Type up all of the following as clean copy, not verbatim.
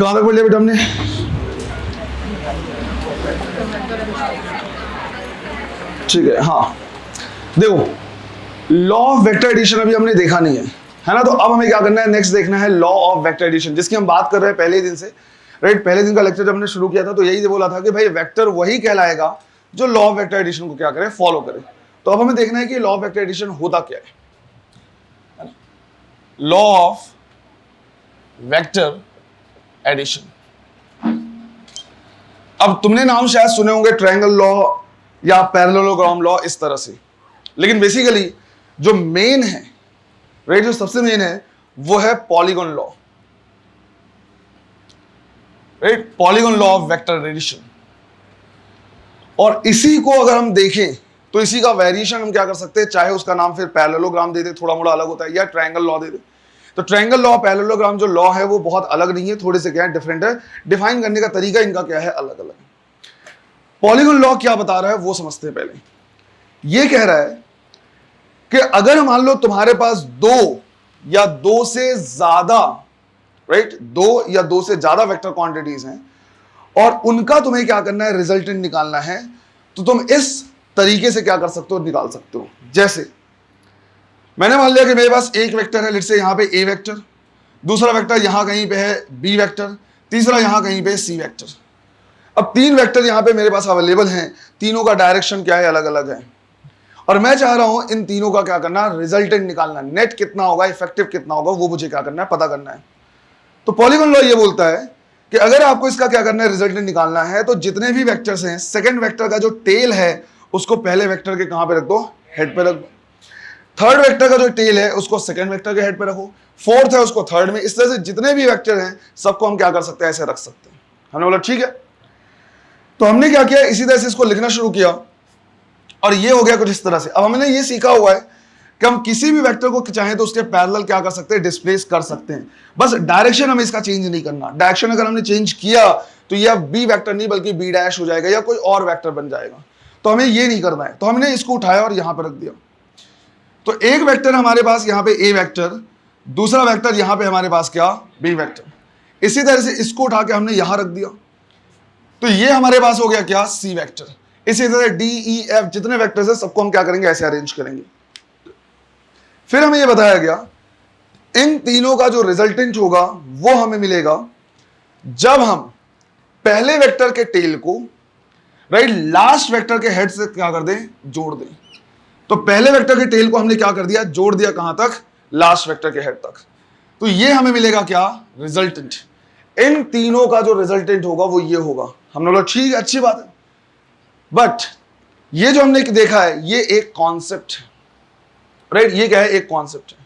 कहां तक पढ़ लिया बेटा हमने? ठीक है, हाँ देखो लॉ ऑफ वेक्टर एडिशन अभी हमने देखा नहीं है ना, तो अब हमें क्या करना है, नेक्स्ट देखना है लॉ ऑफ वेक्टर एडिशन, जिसकी हम बात कर रहे हैं पहले दिन से, राइट। पहले दिन का लेक्चर जब हमने शुरू किया था तो यही बोला था कि भाई वेक्टर वही कहलाएगा जो लॉ ऑफ वेक्टर एडिशन को क्या करे, फॉलो करे। तो अब हमें देखना है कि लॉ ऑफ वेक्टर एडिशन होता क्या है, लॉ ऑफ वेक्टर एडिशन। अब तुमने नाम शायद सुने होंगे ट्रायंगल लॉ या पैरेललोग्राम लॉ इस तरह से, लेकिन बेसिकली जो मेन है, राइट, जो सबसे मेन है वो है polygon law, right, polygon law of vector addition. और इसी को अगर हम देखें तो इसी का वेरिएशन हम क्या कर सकते हैं, चाहे उसका नाम फिर पैरेललोग्राम दे दे, थोड़ा मोड़ा अलग होता है, या ट्रायंगल लॉ दे दे। तो ट्रायंगल लॉ पैरेललोग्राम जो लॉ है वो बहुत अलग नहीं है, थोड़े से क्या है, डिफरेंट है, डिफाइन करने का तरीका इनका क्या है, अलग अलग है। पॉलीगॉन लॉ क्या बता रहा है वो समझते हैं पहले। ये कह रहा है कि अगर मान लो तुम्हारे पास दो या दो से ज्यादा, राइट, दो या दो से ज्यादा वेक्टर क्वांटिटीज हैं और उनका तुम्हें क्या करना है, रिजल्टेंट निकालना है, तो तुम इस तरीके से क्या कर सकते हो, निकाल सकते हो। जैसे मैंने मान लिया कि मेरे पास एक वेक्टर है, लेट्स से यहां पे ए वेक्टर, दूसरा वेक्टर यहां कहीं पे है बी वेक्टर, तीसरा यहां कहीं पे सी वेक्टर। अब तीन वेक्टर यहां पे मेरे पास अवेलेबल हैं, तीनों का डायरेक्शन क्या है, अलग अलग है, और मैं चाह रहा हूं इन तीनों का क्या करना, रिजल्टेंट निकालना, नेट कितना होगा, इफेक्टिव कितना होगा, वो मुझे क्या करना है, पता करना है। तो पॉलीगॉन लॉ ये बोलता है कि अगर आपको इसका क्या करना है, रिजल्टेंट निकालना है, तो जितने भी वेक्टर्स हैं, सेकंड वेक्टर का जो टेल है उसको पहले वेक्टर के कहां पे रख दो, हेड पे रख दो। थर्ड वेक्टर का जो टेल है उसको सेकंड वेक्टर के हेड पे रखो, फोर्थ है उसको थर्ड में। इस तरह से जितने भी वेक्टर हैं सबको हम क्या कर सकते हैं, ऐसे रख सकते हैं। हमने बोला ठीक है, तो हमने क्या किया, इसी तरह से इसको लिखना शुरू किया और ये हो गया कुछ इस तरह से। अब हमने ये सीखा हुआ है कि हम किसी भी वेक्टर को चाहें तो उसके पैरेलल क्या कर सकते हैं, डिस्प्लेस कर सकते हैं, बस डायरेक्शन हमें इसका चेंज नहीं करना। डायरेक्शन अगर हमने चेंज किया तो ये अब बी वेक्टर नहीं बल्कि बी डैश हो जाएगा या कोई और वेक्टर बन जाएगा, तो हमें ये नहीं करना है। तो हमने इसको उठाया और यहां पर रख दिया। तो एक वेक्टर हमारे पास यहां पे ए वेक्टर, दूसरा वेक्टर यहां पे हमारे पास क्या, बी वेक्टर। इसी तरह से इसको उठा के हमने यहां रख दिया, तो ये हमारे पास हो गया क्या, सी वेक्टर। इसी तरह डी ई एफ जितने वेक्टर्स है सबको हम क्या करेंगे, ऐसे अरेंज करेंगे। फिर हमें ये बताया गया इन तीनों का जो रिजल्टेंट होगा वो हमें मिलेगा जब हम पहले वेक्टर के टेल को, राइट, लास्ट वेक्टर के हेड से क्या कर दें, जोड़ दें। तो पहले वेक्टर के टेल को हमने क्या कर दिया, जोड़ दिया, कहां तक, लास्ट वेक्टर के हेड तक। तो ये हमें मिलेगा क्या, रिजल्टेंट। इन तीनों का जो रिजल्टेंट होगा वो ये होगा। हमने बोला ठीक है, अच्छी बात है, बट ये जो हमने देखा है ये एक कॉन्सेप्ट है, राइट, ये क्या है, एक कॉन्सेप्ट है।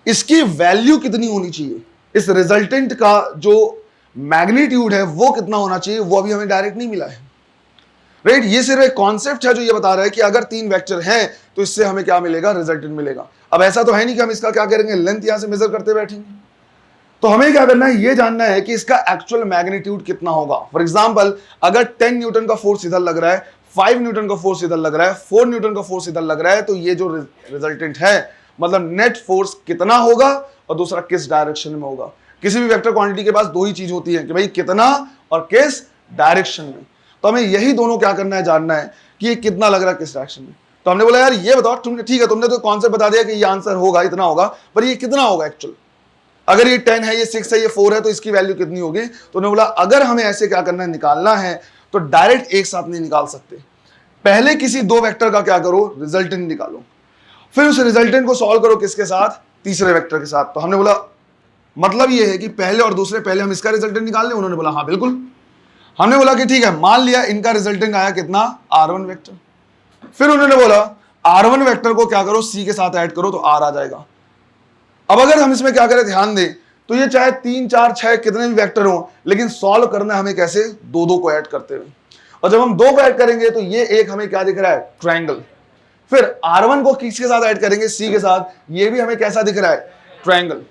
इसकी वैल्यू कितनी होनी चाहिए, इस रिजल्टेंट का जो मैग्नीट्यूड है वो कितना होना चाहिए, वो अभी हमें डायरेक्ट नहीं मिला है, राइट। ये सिर्फ एक कॉन्सेप्ट है जो ये बता रहा है कि अगर तीन वेक्टर हैं तो इससे हमें क्या मिलेगा, रिजल्टेंट मिलेगा। अब ऐसा तो है नहीं कि हम इसका क्या करेंगे, लेंथ यहां से मेजर करते बैठेंगे। तो हमें क्या करना है, ये जानना है कि इसका एक्चुअल मैग्नीट्यूड कितना होगा। फॉर एग्जांपल अगर 10 न्यूटन का फोर्स इधर लग रहा है, 5 न्यूटन का फोर्स इधर लग रहा है, 4 न्यूटन का फोर्स इधर लग रहा है, तो ये जो रिजल्टेंट है मतलब नेट फोर्स कितना होगा और दूसरा किस डायरेक्शन में होगा। किसी भी वेक्टर क्वांटिटी के पास दो ही चीज होती है कि भाई कितना और किस डायरेक्शन में। तो हमें यही दोनों क्या करना है, जानना है कि ये कितना लग रहा है, किस डायरेक्शन में। तो हमने बोला यार ये बताओ, तुमने ठीक है, तुमने तो कॉन्सेप्ट बता दिया कि ये आंसर होगा, इतना होगा, पर ये कितना होगा एक्चुअल। अगर ये 10 है, ये 6 है, ये 4 है, तो इसकी वैल्यू कितनी होगी। तो उन्होंने बोला अगर हमें ऐसे क्या करना है, निकालना है, तो डायरेक्ट एक साथ नहीं निकाल सकते। पहले किसी दो वेक्टर का क्या करो, रिजल्टेंट निकालो, फिर उस रिजल्टेंट को सॉल्व करो किसके साथ, तीसरे वेक्टर के साथ। तो हमने बोला मतलब ये है कि पहले और दूसरे, पहले हम इसका रिजल्टेंट निकाल लें। उन्होंने बोला हाँ बिल्कुल। हमने बोला कि ठीक है, मान लिया इनका रिजल्टेंट आया कितना, R1 वेक्टर। फिर उन्होंने बोला R1 वेक्टर को क्या करो, C के साथ ऐड करो तो R आ जाएगा। अब अगर हम इसमें क्या करें, ध्यान दें, तो ये चाहे 3 4 6 कितने भी वेक्टर हो, लेकिन सॉल्व करना हमें कैसे, दो दो को ऐड करते हुए। और जब हम दो को ऐड करेंगे तो ये एक हमें क्या दिख रहा है, ट्रायंगल। फिर R1 को किसके साथ ऐड करेंगे, C के साथ, ये भी हमें कैसा दिख रहा है, ट्रायंगल।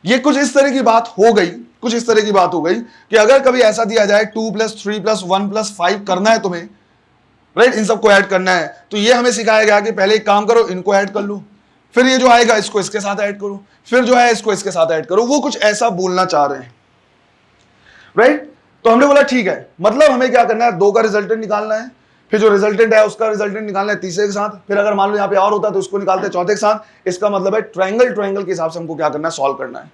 ये कुछ इस तरह की बात हो गई, कुछ इस तरह की बात हो गई कि अगर कभी ऐसा दिया जाए 2 + 3 + 1 + 5 करना है तुम्हें, राइट, इन सबको ऐड करना है, तो ये हमें सिखाया गया कि पहले एक काम करो, इनको ऐड कर लो, फिर ये जो आएगा इसको इसके साथ ऐड करो, फिर जो है इसको इसके साथ ऐड करो। वो कुछ ऐसा बोलना चाह रहे हैं। राइट। तो हमने बोला ठीक है, मतलब हमें क्या करना है, 2 का रिजल्टेंट निकालना है, फिर जो रिजल्टेंट है उसका रिजल्टेंट निकालना है तीसरे के साथ, फिर अगर मान लो यहाँ पे और होता तो उसको निकालते हैं चौथे के साथ। इसका मतलब है ट्रायंगल के हिसाब से हमको क्या करना है, सॉल्व करना है।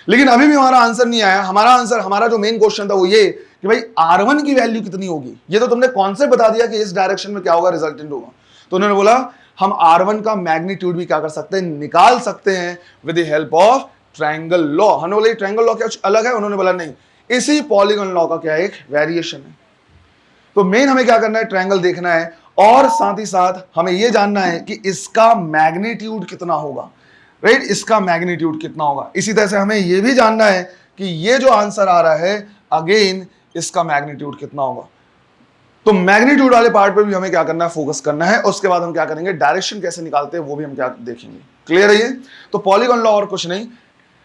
लेकिन अभी भी हमारा आंसर नहीं आया। हमारा आंसर, हमारा जो मेन क्वेश्चन था वो ये कि भाई R1 की वैल्यू कितनी होगी। ये तो तुमने कॉन्सेप्ट बता दिया कि इस डायरेक्शन में क्या होगा, रिजल्टेंट होगा। तो उन्होंने बोला हम R1 का मैग्नीट्यूड भी क्या कर सकते हैं, निकाल सकते हैं with the help of triangle law. हमने बोला ट्रायंगल लॉ क्या कुछ अलग है, उन्होंने बोला नहीं, इसी पॉलीगॉन लॉ का क्या एक वेरिएशन है। तो मेन हमें क्या करना है, ट्रायंगल देखना है और साथ ही साथ हमें यह जानना है कि इसका मैग्नीट्यूड कितना होगा, राइट, इसका मैग्नीट्यूड कितना होगा। इसी तरह से हमें यह भी जानना है कि ये जो आंसर आ रहा है अगेन इसका मैग्नीट्यूड कितना होगा। तो मैग्नीट्यूड वाले पार्ट पे भी हमें क्या करना है, फोकस करना है। उसके बाद हम क्या करेंगे, डायरेक्शन कैसे निकालते हैं वो भी हम क्या देखेंगे। क्लियर है ये? तो पॉलीगॉन लॉ और कुछ नहीं,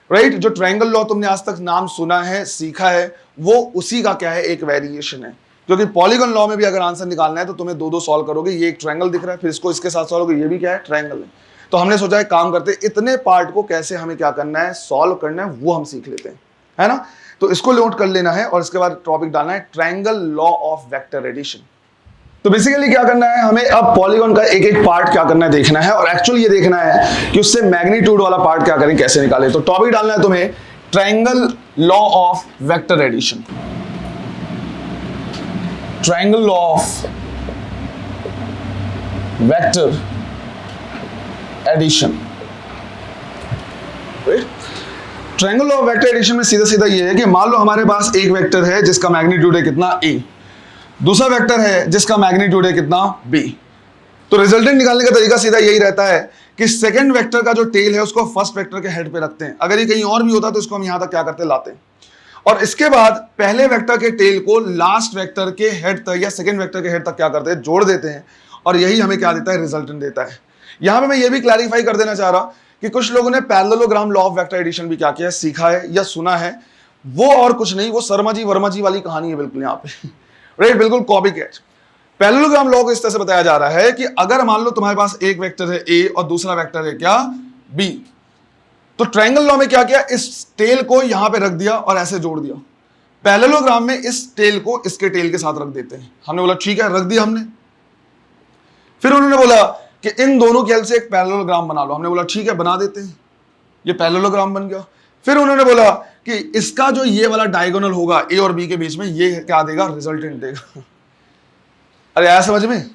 राइट। जो ट्रायंगल लॉ तुमने आज तक नाम सुना है, सीखा है, वो उसी का क्या है, एक वेरिएशन है। क्योंकि पॉलीगॉन लॉ में भी अगर आंसर निकालना है तो तुम्हें 2-2 सॉल्व करोगे। ये एक ट्रायंगल दिख रहा है, फिर इसको इसके साथ सॉल्व करोगे, ये भी क्या है, ट्रायंगल है। तो हमने सोचा है काम करते इतने पार्ट को कैसे हमें क्या करना है, सॉल्व करना है, वो हम सीख लेते हैं, है ना। तो इसको नोट कर लेना है और इसके बाद टॉपिक डालना है triangle law of vector addition. तो बेसिकली क्या करना है, हमें अब पॉलीगॉन का एक एक पार्ट क्या करना है, देखना है और एक्चुअली ये देखना है कि उससे मैग्नीट्यूड वाला पार्ट क्या करें, कैसे निकालें। तो टॉपिक डालना है तुम्हें triangle law of vector addition. Triangle law of vector addition. Triangle law of vector addition में सीधा सीधा ये है कि मान लो हमारे पास एक वेक्टर है जिसका मैग्नीट्यूड है कितना, a, दूसरा वेक्टर है जिसका मैग्नीट्यूड है कितना, b। तो रिजल्टेंट निकालने का तरीका सीधा यही रहता है कि सेकंड वेक्टर का जो टेल है उसको फर्स्ट वेक्टर के हेड पे रखते हैं। अगर ये कहीं और भी होता तो इसको हम यहां तक क्या करते, लाते हैं। और इसके बाद पहले वेक्टर के टेल को लास्ट वेक्टर के हेड तक या सेकंड वेक्टर के हेड तक क्या करते हैं, जोड़ देते हैं। और यही हमें क्या देता है, रिजल्टेंट देता है। यहां पे मैं ये भी क्लैरिफाई कर देना चाह रहा कि कुछ लोगों ने parallelogram law of vector addition भी क्या किया है, सीखा है या सुना है। वो और कुछ नहीं, वो शर्मा जी वर्मा जी वाली कहानी है बिल्कुल यहाँ पे, राइट, बिल्कुल कॉपी कैट। पैरेललोग्राम लॉ को इस तरह से बताया जा रहा है कि अगर मान लो तुम्हारे पास एक वेक्टर है a और दूसरा वेक्टर है क्या, b, तो ट्रायंगल लॉ में क्या किया, इस टेल को यहां पे रख दिया और ऐसे जोड़ दिया। पैरेललोग्राम में इस टेल को इसके टेल के साथ रख देते हैं। हमने बोला ठीक है, रख दिया हमने। फिर उन्होंने बोला कि इन दोनों के हेल्प से एक पैरेललोग्राम बना लो। हमने बोला ठीक है, बना देते हैं। ये पैरेललोग्राम बन गया। फिर उन्होंने बोला कि इसका जो ये वाला डायगोनल होगा a और b के बीच में, ये क्या देगा, रिजल्टेंट देगा। अरे आया समझ में?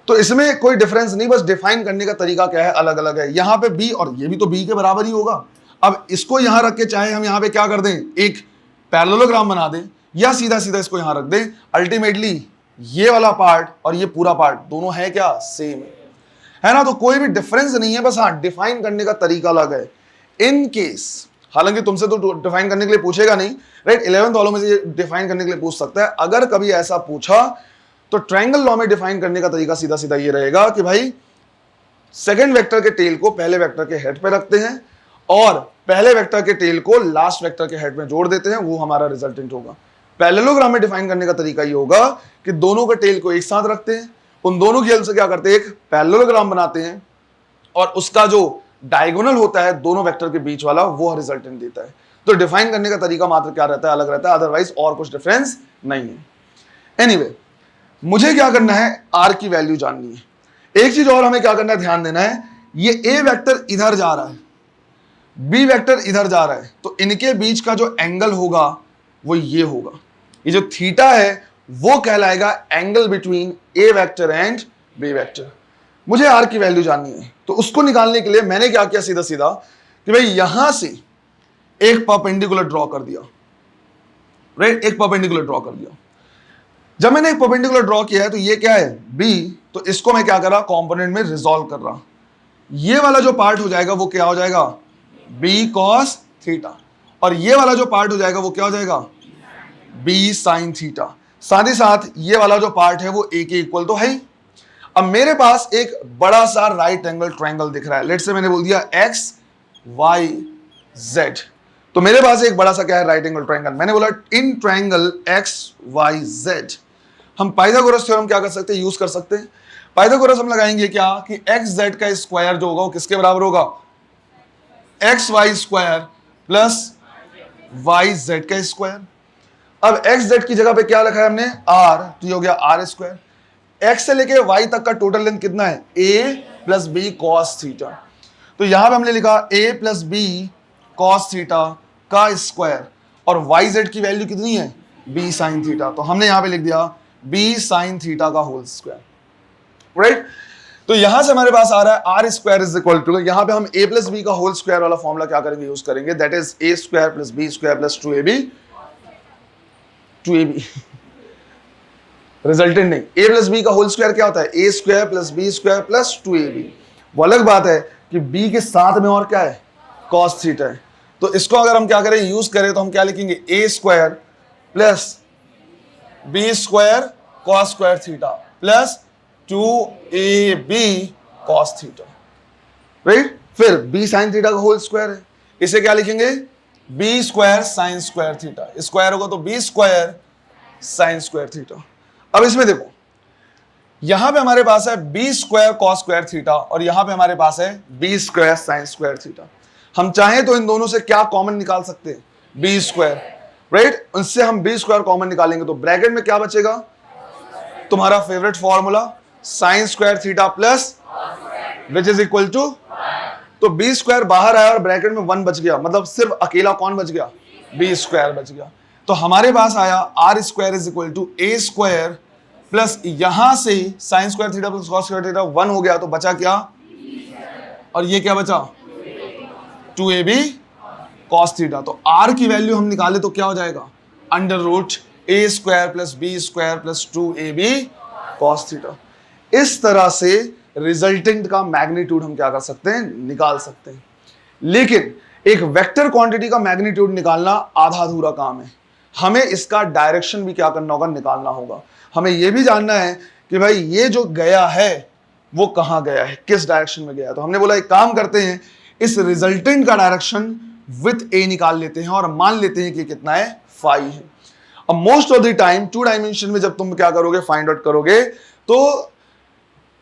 तो इसमें कोई डिफरेंस नहीं, बस डिफाइन करने का तरीका क्या है, अलग अलग है। यहां पे b और ये भी तो b के बराबर ही होगा। अब इसको यहां रख के चाहे हम यहां पे क्या कर दें, एक पैरेललोग्राम बना दें या सीधा सीधा इसको यहां रख दें, अल्टीमेटली ये वाला पार्ट और ये पूरा पार्ट दोनों है क्या, सेम है ना। तो कोई भी डिफरेंस नहीं है, बस हाँ डिफाइन करने का तरीका अलग है। इन केस, हालांकि तुमसे तो डिफाइन करने के लिए पूछेगा नहीं, राइट, 11th वालों में से डिफाइन करने के लिए पूछ सकता है। अगर कभी ऐसा पूछा तो ट्रायंगल लॉ में डिफाइन करने का तरीका सीधा सीधा ये रहेगा कि भाई सेकंड वेक्टर के टेल को पहले वेक्टर के हेड पे रखते हैं और पहले वेक्टर के टेल को लास्ट वेक्टर के हेड में जोड़ देते हैं, वो हमारा रिजल्टेंट होगा। पैरेललोग्राम में डिफाइन करने का तरीका ये होगा कि दोनों के टेल को एक साथ रखते हैं, उन दोनों की हेल्प से क्या करते हैं, एक पैरेललोग्राम बनाते हैं और उसका जो डायगोनल होता है दोनों वेक्टर के बीच वाला, वो रिजल्टेंट देता है। तो डिफाइन करने का तरीका मात्र क्या रहता है, अलग रहता है, अदरवाइज और कुछ डिफरेंस नहीं है। एनीवे, मुझे क्या करना है, आर की वैल्यू जाननी है। एक चीज और हमें क्या करना है, ध्यान देना है, ये ए वेक्टर इधर जा रहा है, बी वेक्टर इधर जा रहा है, तो इनके बीच का जो एंगल होगा वो ये होगा। ये जो थीटा है वो कहलाएगा angle between A vector and B vector. मुझे आर की वैल्यू जाननी है, तो उसको निकालने के लिए मैंने क्या किया, सीधा सीधा कि भाई यहां से एक परपेंडिकुलर ड्रॉ कर दिया, राइट, एक परपेंडिकुलर ड्रॉ कर दिया। जब मैंने एक परपेंडिकुलर ड्रॉ किया है तो ये क्या है, बी, तो इसको मैं क्या कर रहा, कंपोनेंट में रिजॉल्व कर रहा। ये वाला जो पार्ट हो जाएगा वो क्या हो जाएगा, बी कॉस थीटा, और ये वाला जो पार्ट हो जाएगा वो क्या हो जाएगा, बी साइन थीटा। साथ ही साथ ये वाला जो पार्ट है वो ए के इक्वल तो है ही। अब मेरे पास एक बड़ा सा राइट एंगल ट्रायंगल दिख रहा है, लेट्स से मैंने बोल दिया एक्स वाई जेड, तो मेरे पास एक बड़ा सा क्या है, राइट एंगल ट्रायंगल। मैंने बोला in triangle X Y Z हम पाइथागोरस थ्योरम क्या कर सकते हैं, यूज कर सकते हैं। पाइथागोरस हम लगाएंगे क्या कि एक्स जेड का स्क्वायर जो होगा वो किसके बराबर होगा, X Y square plus Y Z का स्क्वायर। अब एक्स जेड की जगह पे क्या लिखा है हमने, आर, तो ये हो गया आर स्क्वायर। एक्स से लेके वाई तक का टोटल लेंथ कितना है, ए प्लस बी कॉस थीटा। तो यहां पे हमने लिखा ए प्लस बी कॉस थीटा का स्क्वायर, और वाई जेड की वैल्यू कितनी है, बी साइन थीटा। तो हमने यहां पे लिख दिया बी साइन थीटा का होल स्क्वायर, राइट। तो यहां से हमारे पास आ रहा है R square is equal to, यहां पे हम ए प्लस बी का होल स्क्वायर वाला फॉर्मूला क्या करेंगे, यूज करेंगे, that is A square plus B square plus 2ab resultant नहीं, ए प्लस बी का होल स्क्वायर क्या होता है, A square plus B square plus 2ab। वो अलग बात है कि बी के साथ में और क्या है, कॉस थीटा है। तो इसको अगर हम क्या करें, यूज करें, तो हम क्या लिखेंगे, A square plus B square cos square theta plus 2ab cos theta, right. फिर b साइन थीटा का होल स्क्वायर है, इसे क्या लिखेंगे, b square sine square theta, square होगा तो b square sine square theta. अब इसमें देखो, यहां पे हमारे पास है b square cos square theta, और यहां पे हमारे पास है b square sine square theta. हम चाहें तो इन दोनों से क्या कॉमन निकाल सकते हैं, b स्क्वायर, राइट। उनसे हम b स्क्वायर कॉमन निकालेंगे तो ब्रैकेट में क्या बचेगा, तुम्हारा favourite formula sine square theta plus which is equal to, तो बी स्क्वायर बाहर आया और ब्रैकेट में 1 बच गया, मतलब सिर्फ अकेला कौन बच गया, बी स्क्वायर बच गया। तो हमारे पास आया R square is equal to A square plus यहां से sine square theta plus cos square theta 1 हो गया, तो बचा क्या, और ये क्या बचा, 2ab कॉस थीटा। तो आर की वैल्यू हम निकाले तो क्या हो जाएगा, अंडर रूट ए square plus B square plus 2ab cos theta. इस तरह से रिजल्टेंट का मैग्नीट्यूड हम क्या कर सकते हैं, निकाल सकते हैं। लेकिन एक वेक्टर क्वांटिटी का मैग्नीट्यूड निकालना आधा अधूरा काम है, हमें इसका डायरेक्शन भी क्या करना होगा, निकालना होगा। हमें यह भी जानना है कि भाई ये जो गया है वो कहां गया है, किस डायरेक्शन में गया है। तो हमने बोला एक काम करते हैं, इस रिजल्टेंट का डायरेक्शन विथ ए निकाल लेते हैं और मान लेते हैं कि कितना है, फाई है। अब most of the time 2 dimension में जब तुम क्या करोगे, फाइंड आउट करोगे, तो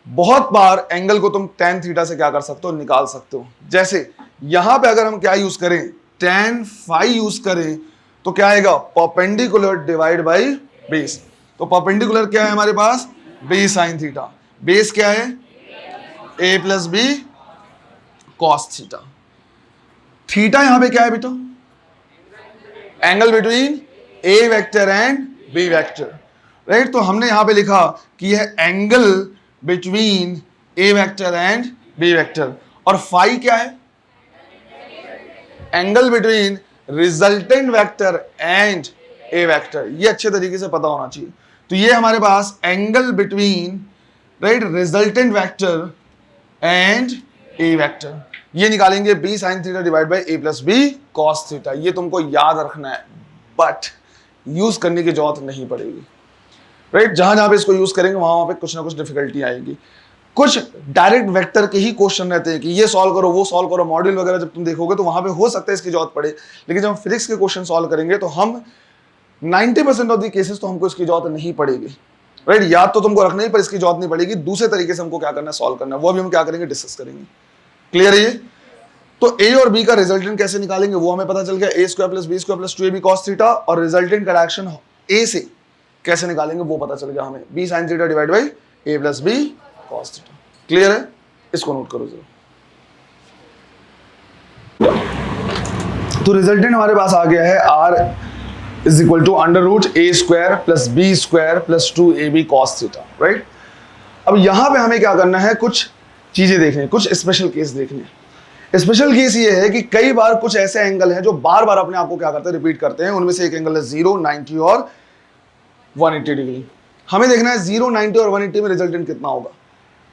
बहुत बार एंगल को तुम tan थीटा से क्या कर सकते हो, निकाल सकते हो। जैसे यहां पे अगर हम क्या यूज करें, tan फाई यूज करें, तो क्या आएगा, परपेंडिकुलर डिवाइड बाय बेस। तो परपेंडिकुलर क्या है हमारे पास, b साइन थीटा, बेस क्या है, a plus B cos theta. Theta यहां पे क्या है बेटा, angle between a vector and b vector, right. तो हमने यहां पे लिखा कि यह angle between a vector and b vector, और फाई क्या है, angle between resultant vector and a vector. ये अच्छे तरीके से पता होना चाहिए। तो ये हमारे पास angle between, right, resultant vector and a vector, ये निकालेंगे b sine theta divide by a plus B cos theta. ये तुमको याद रखना है, बट यूज करने की जरूरत नहीं पड़ेगी, राइट। जहां जहां पे इसको यूज करेंगे वहां पे कुछ ना कुछ डिफिकल्टी आएगी। कुछ डायरेक्ट वेक्टर के ही क्वेश्चन रहते हैं कि ये सॉल्व करो, वो सॉल्व करो, मॉड्यूल वगैरह जब तुम देखोगे तो वहां पे हो सकता है इसकी जरूरत पड़े। लेकिन जब हम फिजिक्स के क्वेश्चन सॉल्व करेंगे तो हम 90% ऑफ द केसेस तो हमको इसकी जरूरत नहीं पड़ेगी, राइट। याद तो तुमको रखना ही, पर इसकी जरूरत नहीं पड़ेगी। दूसरे तरीके से हमको क्या करना है, सॉल्व करना है, वो भी हम क्या करेंगे, डिस्कस करेंगे। क्लियर है ये। तो ए और बी का रिजल्टेंट कैसे निकालेंगे वो हमें पता चल गया, A square plus B square plus 2ab cos theta, और रिजल्टेंट का डायरेक्शन ए से कैसे निकालेंगे वो पता चल गया हमें, b sine theta divide by a plus B cos theta. Clear है, इसको नोट करो जरा। तो रिजल्टेंट हमारे पास आ गया है r is equal to under root A square plus B square plus 2ab cos theta, right. अब यहां पे हमें क्या करना है, कुछ चीजें देखनी है, कुछ स्पेशल केस देखने हैं। स्पेशल केस ये है कि कई बार कुछ ऐसे एंगल हैं जो बार बार अपने आप को क्या करते हैं, रिपीट करते हैं। उनमें से एक एंगल है 0, 90 और 180 डिग्री। हमें देखना है 0, 90 और 180 में रिजल्टेंट कितना होगा।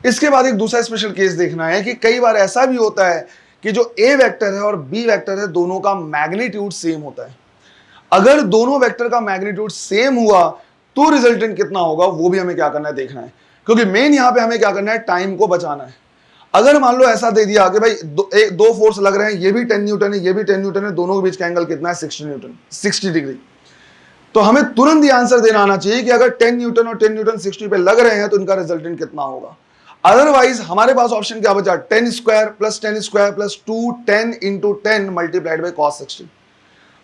इसके बाद एक दूसरा स्पेशल केस देखना है कि कई बार ऐसा भी होता है कि जो a वेक्टर है और b वेक्टर है दोनों का मैग्नीट्यूड सेम होता है। अगर दोनों वेक्टर का मैग्नीट्यूड सेम हुआ तो रिजल्टेंट कितना होगा वो भी हमें क्या करना है, देखना है। क्योंकि मेन यहां पे हमें क्या करना है, टाइम को बचाना है। अगर मान लो ऐसा दे दिया कि भाई दो फोर्स लग रहे हैं, ये भी 10 न्यूटन है, ये भी 10 न्यूटन है, दोनों के बीच का एंगल कितना है, 60 न्यूटन, 60 डिग्री। तो हमें तुरंत ये आंसर देना आना चाहिए कि अगर 10 न्यूटन और 10 न्यूटन 60 पे लग रहे हैं तो इनका रिजल्टेंट कितना होगा। अदरवाइज हमारे पास ऑप्शन क्या बचा, 10 square plus 10 square plus 2 10 into 10 multiplied by cos 60।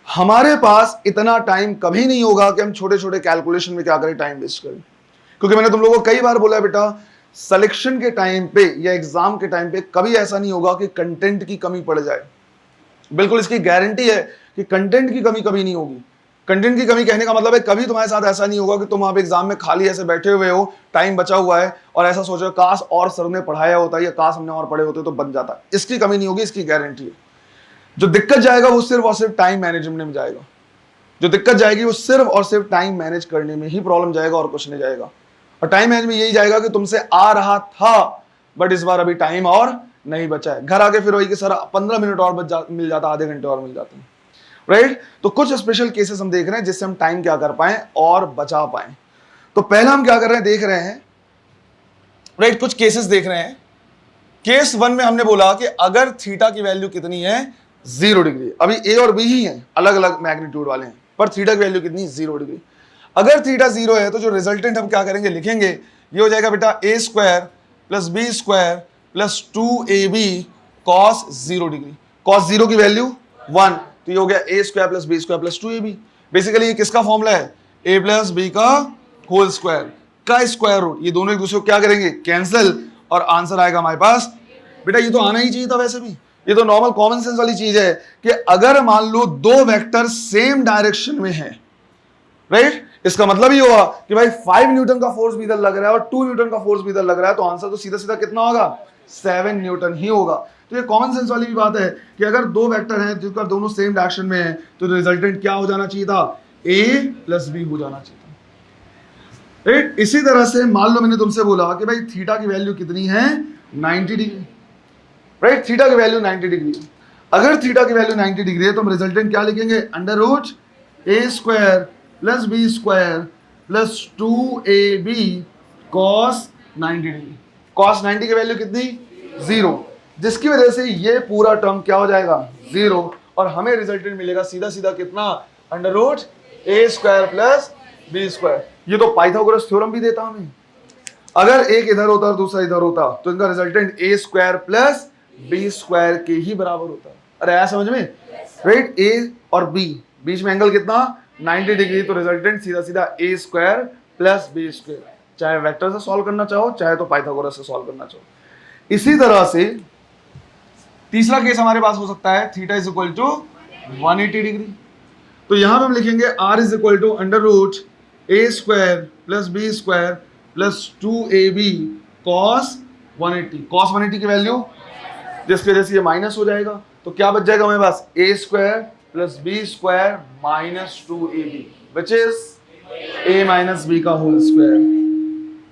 हमारे पास इतना टाइम कभी नहीं होगा कि हम छोटे छोटे कैलकुलेशन में क्या करें, टाइम वेस्ट करें। क्योंकि मैंने तुम लोगों को कई बार बोला है बेटा, सिलेक्शन के टाइम पे या एग्जाम के टाइम पे कभी ऐसा नहीं होगा कि कंटेंट की कमी पड़ जाए। बिल्कुल इसकी गारंटी है कि कंटेंट की कमी कभी नहीं होगी। कंटेंट की कमी कहने का मतलब है कभी तुम्हारे साथ ऐसा नहीं होगा कि तुम वहां पे एग्जाम में खाली ऐसे बैठे हुए हो, टाइम बचा हुआ है और ऐसा सोचो काश और सर ने पढ़ाया होता या काश हमने और पढ़े होते तो बन जाता। इसकी कमी नहीं होगी, इसकी गारंटी है। जो दिक्कत जाएगा वो सिर्फ और सिर्फ टाइम मैनेजमेंट में जाएगा। जो दिक्कत जाएगी वो सिर्फ और सिर्फ टाइम मैनेज करने में ही प्रॉब्लम जाएगा और कुछ नहीं जाएगा। और टाइम मैनेजमेंट यही जाएगा कि तुमसे आ रहा था बट इस बार अभी टाइम और नहीं बचा है। घर आके फिर वही कि सर 15 मिनट और मिल जाता, आधे घंटे और मिल जाते हैं, राइट। तो कुछ स्पेशल केसेस हम देख रहे हैं जिससे हम टाइम क्या कर पाए और बचा पाए। तो पहला हम क्या कर रहे हैं, देख रहे हैं, राइट, कुछ केसेस देख रहे हैं। केस 1 में हमने बोला कि अगर थीटा की वैल्यू कितनी है, 0 डिग्री। अभी ए और बी ही हैं, अलग अलग मैग्नीट्यूड वाले हैं, पर थीटा की वैल्यू कितनी, 0 डिग्री। अगर थीटा 0 है तो जो रिजल्टेंट हम क्या करेंगे, लिखेंगे, ये हो जाएगा बेटा A square plus B square plus 2ab cos 0 degree. cos 0 की वैल्यू 1, तो ये हो गया A square plus B square plus 2ab। Basically ये किसका फॉर्मूला है, a प्लस बी का होल स्क्वायर का स्क्वायर रूट। ये दोनों एक दूसरे को क्या करेंगे, कैंसिल, और आंसर आएगा हमारे पास। बेटा ये तो आना ही चाहिए था, वैसे भी ये तो नॉर्मल कॉमन सेंस वाली चीज है कि अगर मान लो दो वेक्टर सेम डायरेक्शन में है, राइट, इसका मतलब ही होगा कि भाई 5 न्यूटन का फोर्स भी इधर लग रहा है और 2 न्यूटन का फोर्स भी इधर लग रहा है, तो आंसर तो सीधा सीधा कितना होगा, 7 न्यूटन ही होगा। तो ये कॉमन सेंस वाली भी बात है कि अगर दो वेक्टर हैं जिनका दोनों सेम डायरेक्शन में है तो रिजल्टेंट क्या हो जाना चाहिए था, a प्लस बी हो जाना चाहिए था, राइट। इसी तरह से मान लो मैंने तुमसे बोला कि भाई थीटा की वैल्यू कितनी है, 90 डिग्री, राइट। थीटा की वैल्यू 90 डिग्री। अगर थीटा की वैल्यू 90 डिग्री है तो हम रिजल्टेंट क्या लिखेंगे, अंडर रूट ए square plus B square plus 2ab cos 90 degree. cos 90 की वैल्यू कितनी, 0, जिसकी वजह से ये पूरा टर्म क्या हो जाएगा, 0, और हमें रिजल्टेंट मिलेगा सीधा सीधा कितना, अंडर रूट ए स्क्वायर प्लस बी स्क्वायर। ये तो पाइथागोरस थ्योरम भी देता हमें। अगर एक इधर होता और दूसरा इधर होता तो इनका रिजल्टेंट ए स्क्वायर प्लस बी स्क्वायर के ही बराबर होता है। अरे आया समझ में, राइट। ए और बी बीच में एंगल कितना, 90 डिग्री, तो रिजल्टेंट सीधा सीधा ए स्क्वायर प्लस बी स्क्वायर। चाहे वेक्टर से सॉल्व करना चाहो, चाहे तो पाइथागोरस से सॉल्व करना चाहो। इसी तरह से तीसरा केस हमारे पास हो सकता है, theta is equal to 180 degree. तो यहां पे हम लिखेंगे r is equal to under root A square plus B square plus 2ab cos 180। cos 180 की वैल्यू जिसकी वजह से ये माइनस हो जाएगा, तो क्या बच जाएगा हमारे पास, a square plus B square minus 2ab which is a minus b का होल स्क्वायर,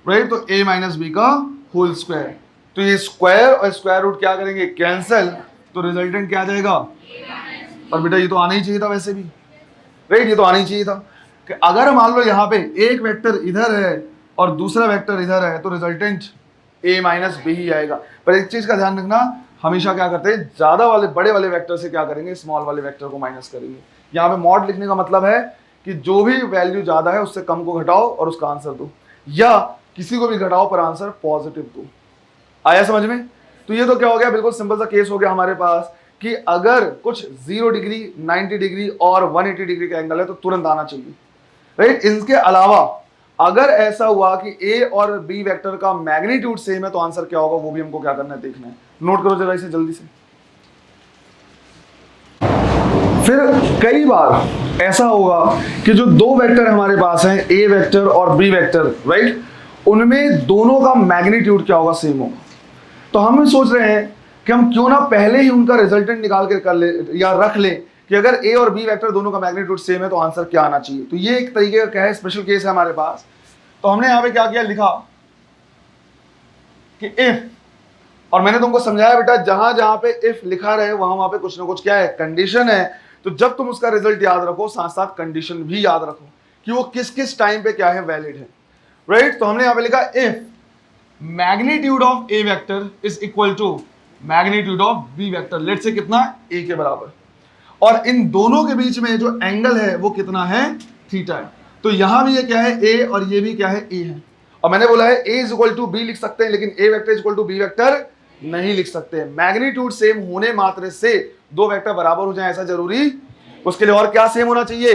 राइट। तो a माइनस बी का होल स्क्वायर, तो ये स्क्वायर और स्क्वायर रूट क्या करेंगे, कैंसिल, तो रिजल्टेंट क्या आ जाएगा, और बेटा ये तो आना ही चाहिए था वैसे भी, राइट। ये तो आना ही चाहिए था कि अगर मान लो यहाँ पे एक वेक्टर इधर है और दूसरा वेक्टर इधर है तो रिजल्टेंट a माइनस बी ही आएगा। पर एक चीज का ध्यान रखना, हमेशा क्या करते हैं, ज्यादा वाले बड़े वाले वेक्टर से क्या करेंगे, स्मॉल वाले वेक्टर को माइनस करेंगे। यहाँ पे मॉड लिखने का मतलब है कि जो भी वैल्यू ज्यादा है उससे कम को घटाओ और उसका आंसर दो, या किसी को भी घटाओ पर आंसर पॉजिटिव दो। आया समझ में। तो ये तो क्या हो गया, बिल्कुल सिंपल सा केस हो गया हमारे पास कि अगर कुछ 0 डिग्री, 90 डिग्री और 180 डिग्री का एंगल है तो तुरंत आना चाहिए, राइट। इनके अलावा अगर ऐसा हुआ कि ए और बी वेक्टर का मैग्नीट्यूड सेम है तो आंसर क्या होगा, वो भी हमको क्या करना है, देखना है। नोट करो जरा इसे जल्दी से। फिर कई बार ऐसा होगा कि जो दो वेक्टर हमारे पास हैं, ए वेक्टर और बी वेक्टर, राइट, उनमें दोनों का मैग्नीट्यूड क्या होगा, सेम होगा। तो हम सोच रहे हैं कि हम क्यों ना पहले ही उनका रिजल्टेंट निकाल के कर ले या रख ले कि अगर ए और बी वेक्टर दोनों का मैग्नीट्यूड सेम है तो आंसर क्या आना चाहिए। तो ये एक तरीके का क्या है, स्पेशल केस है हमारे पास। तो हमने यहां पे क्या किया, लिखा कि इफ, और मैंने तुमको समझाया बेटा जहां जहां पे इफ लिखा रहे वहां पे कुछ ना कुछ क्या है, कंडीशन है। तो जब तुम उसका रिजल्ट याद रखो साथ साथ कंडीशन भी याद रखो कि वो किस किस टाइम पे क्या है, वैलिड है, राइट। तो हमने यहां पे लिखा if magnitude of A vector is equal to magnitude of B vector, let say कितना, ए के बराबर, और इन दोनों के बीच में जो एंगल है वो कितना है, थीटा है। तो यहां भी ये क्या है, ए, और ये भी क्या है, ए है। और मैंने बोला है a is equal to b लिख सकते हैं, लेकिन a vector is equal to B vector नहीं लिख सकते। मैग्नीट्यूड सेम होने मात्र से दो वेक्टर बराबर हो जाए ऐसा जरूरी उसके लिए और क्या सेम होना चाहिए,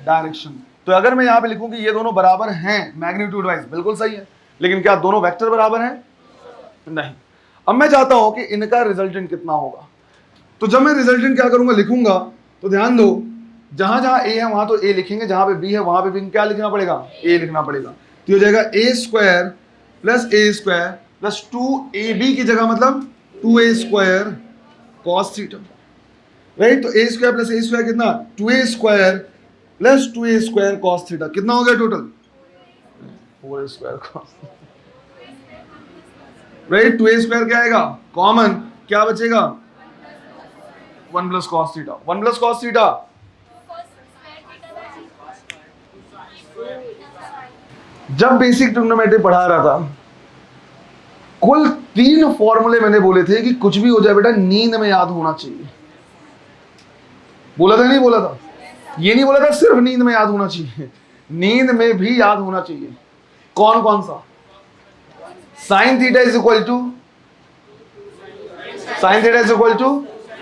डायरेक्शन। तो अगर मैं यहां पे लिखूं कि ये दोनों बराबर हैं मैग्नीट्यूड वाइज, बिल्कुल सही है, लेकिन क्या दोनों वेक्टर बराबर हैं, नहीं। अब मैं चाहता हूं कि इनका रिजल्टेंट कितना होगा। तो जब मैं रिजल्टेंट क्या करूंगा, लिखूंगा, तो ध्यान दो, जहां जहां ए है वहां तो ए लिखेंगे, जहां पे बी है वहां पे भी क्या लिखना पड़ेगा, ए लिखना पड़ेगा। तो हो जाएगा ए स्क्वायर प्लस 2ab की जगह मतलब 2a square cos theta, right. तो ए स्क्वायर प्लस ए स्क्वायर कितना, 2a square plus 2a square cos theta, कितना हो गया total, 4a square cos, right. 2a square क्या आएगा कॉमन, क्या बचेगा 1 प्लस कॉस थीटा, 1 प्लस कॉस थीटा। जब बेसिक ट्रिग्नोमेट्री पढ़ा रहा था, कुल 3 फॉर्मूले मैंने बोले थे कि कुछ भी हो जाए बेटा नींद में याद होना चाहिए। बोला था नहीं बोला था, ये नहीं बोला था सिर्फ नींद में याद होना चाहिए, नींद में भी याद होना चाहिए। कौन कौन सा, sine theta is equal to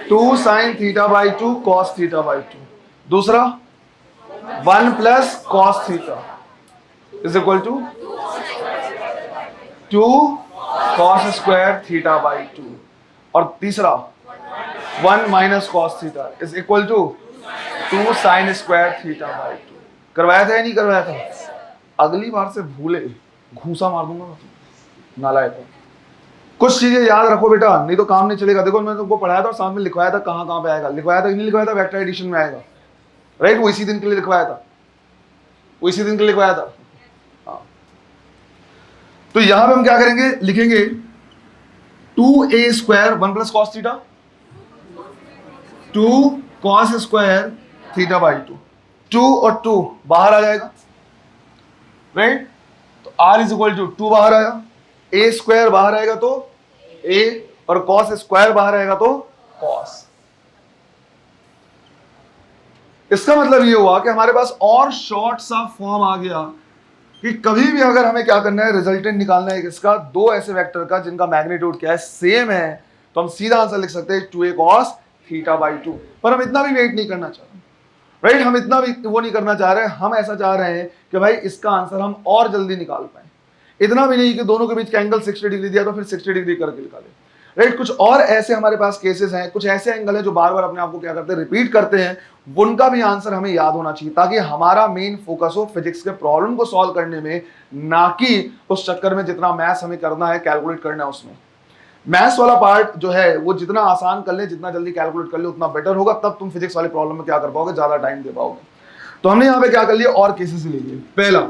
2 sine theta by 2 cos theta by 2। दूसरा 1 प्लस cos theta is equal to 2 cos square theta by 2। और तीसरा 1 minus cos theta is equal to 2 sine square theta by 2। करवाया था या नहीं करवाया था, अगली बार से भूले घूसा मार दूंगा नालायक। कुछ चीजें याद रखो बेटा, नहीं तो काम नहीं चलेगा। देखो मैं तुमको पढ़ाया था और साथ में लिखवाया था, कहां कहां पे आएगा, लिखवाया था कि नहीं लिखवाया था, वेक्टर एडिशन में आएगा, राइट। वो इसी दिन के लिए लिखवाया था, वो इसी दिन के लिए लिखवाया था। हाँ, तो यहां पे हम क्या करेंगे, लिखेंगे 2a स्क्वायर 1 प्लस cos theta 2 cos square theta by 2। 2 और 2 बाहर आ जाएगा, राइट। तो r इज इक्वल टू 2 बाहर आया, a स्क्वायर बाहर आएगा तो a, और cos स्क्वायर बाहर आएगा तो cos। इसका मतलब ये हुआ कि हमारे पास और शॉर्ट सा फॉर्म आ गया कि कभी भी अगर हमें क्या करना है, रिजल्टेंट निकालना है इसका, दो ऐसे वेक्टर का जिनका मैग्नीट्यूड क्या है सेम है, तो हम सीधा आंसर लिख सकते हैं 2a cos थीटा बाई 2। पर हम इतना भी वेट नहीं करना चाह रहे, राइट। हम इतना भी वो नहीं करना चाह रहे, हम ऐसा चाह रहे हैं कि भाई इसका आंसर हम और जल्दी निकाल पाए। इतना भी नहीं कि दोनों के बीच का एंगल 60 डिग्री दिया तो फिर 60 डिग्री करके निकाले, राइट। कुछ और ऐसे हमारे पास केसेस हैं, कुछ ऐसे एंगल हैं जो बार बार अपने आप को क्या करते हैं, रिपीट करते हैं, उनका भी आंसर हमें याद होना चाहिए, ताकि हमारा मेन फोकस हो फिजिक्स के प्रॉब्लम को सॉल्व करने में, ना कि उस चक्कर में जितना मैथ्स हमें करना है, कैलकुलेट करना है। उसमें मैथ्स वाला पार्ट जो है वो जितना आसान कर ले, जितना जल्दी कैलकुलेट कर ले उतना बेटर होगा, तब तुम फिजिक्स वाले प्रॉब्लम में क्या कर पाओगे, ज्यादा टाइम दे पाओगे। तो हमने यहाँ पे क्या कर लिया, और केसेस ले लिए। पहला,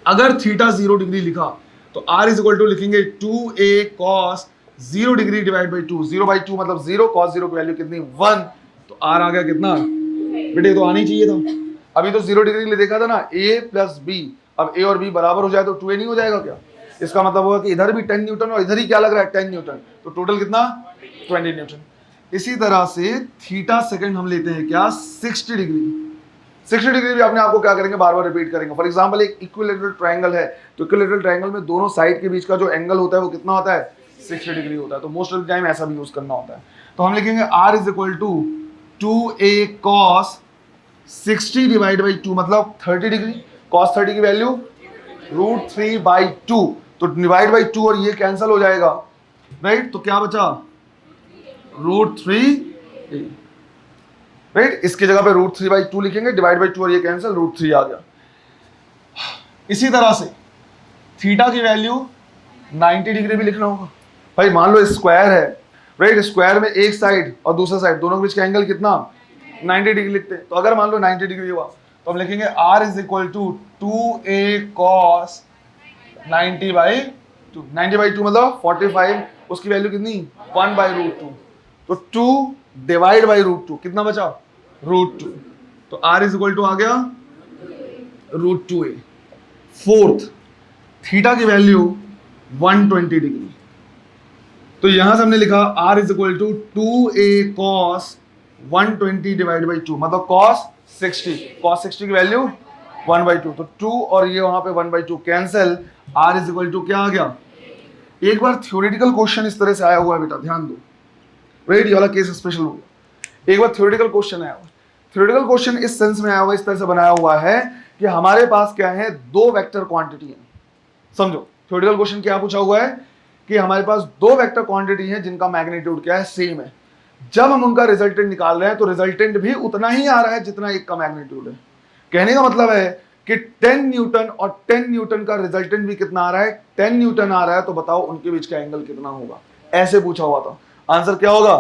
अगर थीटा 0 डिग्री लिखा तो r इज इक्वल टू लिखेंगे 2a cos 0 degree divide by 2। 0 by 2 मतलब 0, cos 0 की वैल्यू कितनी 1, तो r आ गया कितना बेटे, तो आनी चाहिए था। अभी तो 0 डिग्री के लिए देखा था ना, a प्लस b, अब a और b बराबर हो जाए तो 2a नहीं हो जाएगा क्या। इसका मतलब होगा कि इधर भी 10 न्यूटन और इधर ही क्या लग रहा है 10 न्यूटन, तो टोटल कितना 20 न्यूटन। इसी तरह से थीटा सेकंड हम लेते हैं क्या 60 डिग्री। 60 डिग्री भी अपने आपको क्या करेंगे, बार बार रिपीट करेंगे। फॉर एग्जांपल एक इक्विलैटरल ट्रायंगल है, तो इक्विलैटरल ट्रायंगल में दोनों साइड के बीच का जो एंगल होता है वो कितना होता है 60 डिग्री होता है। तो मोस्ट ऑफ द टाइम ऐसा भी यूज करना होता है। तो हम लिखेंगे r is equal to 2a cos 60 divide by 2 मतलब 30 डिग्री। cos 30 की वैल्यू √3/2, तो डिवाइड बाई 2 और ये कैंसिल हो जाएगा, राइट। तो क्या बचा √3, राइट। इसकी जगह पे √3/2 लिखेंगे, डिवाइड बाई 2 और ये कैंसिल, √3 आ गया। इसी तरह से थीटा की वैल्यू 90 डिग्री भी लिखना होगा। भाई मान लो स्क्वायर है, राइट, स्क्वायर में एक साइड और दूसरा साइड दोनों के बीच का एंगल कितना 90 डिग्री लिखते हैं। तो अगर मान लो 90 डिग्री हुआ तो हम लिखेंगे r is equal to 2a cos 90/2। 90/2 मतलब 45, उसकी वैल्यू कितनी 1/√2, तो 2 डिवाइड बाई √2 कितना बचा √2, तो r इज इक्वल टू आ गया √2a। फोर्थ, थीटा की वैल्यू 120 डिग्री, तो यहां से हमने लिखा r is equal to 2a cos 120 divide by 2 मतलब cos 60 की वैल्यू 1/2, तो 2 और ये वहां पे 1/2 cancel, r is equal to क्या आ गया। एक बार थ्योरेटिकल क्वेश्चन इस तरह से आया हुआ है बेटा, ध्यान दो, राइट, ये वाला केस स्पेशल हो गया। एक बार थ्योरेटिकल क्वेश्चन आया हुआ, थ्योरेटिकल क्वेश्चन इस सेंस में आया हुआ, इस तरह से बनाया हुआ है कि हमारे पास क्या है, दो वेक्टर क्वांटिटी है। समझो थ्योरेटिकल क्वेश्चन क्या पूछा हुआ है कि हमारे पास दो वेक्टर क्वांटिटी है जिनका मैग्नीट्यूड क्या है, सेम है। जब हम उनका रिजल्टेंट निकाल रहे हैं तो रिजल्टेंट भी उतना ही आ रहा है जितना एक का मैग्नीट्यूड है। कहने का मतलब है कि 10 न्यूटन और 10 न्यूटन का रिजल्टेंट भी कितना आ रहा है, 10 न्यूटन आ रहा है, तो बताओ उनके बीच का एंगल कितना होगा। ऐसे पूछा हुआ था, आंसर क्या होगा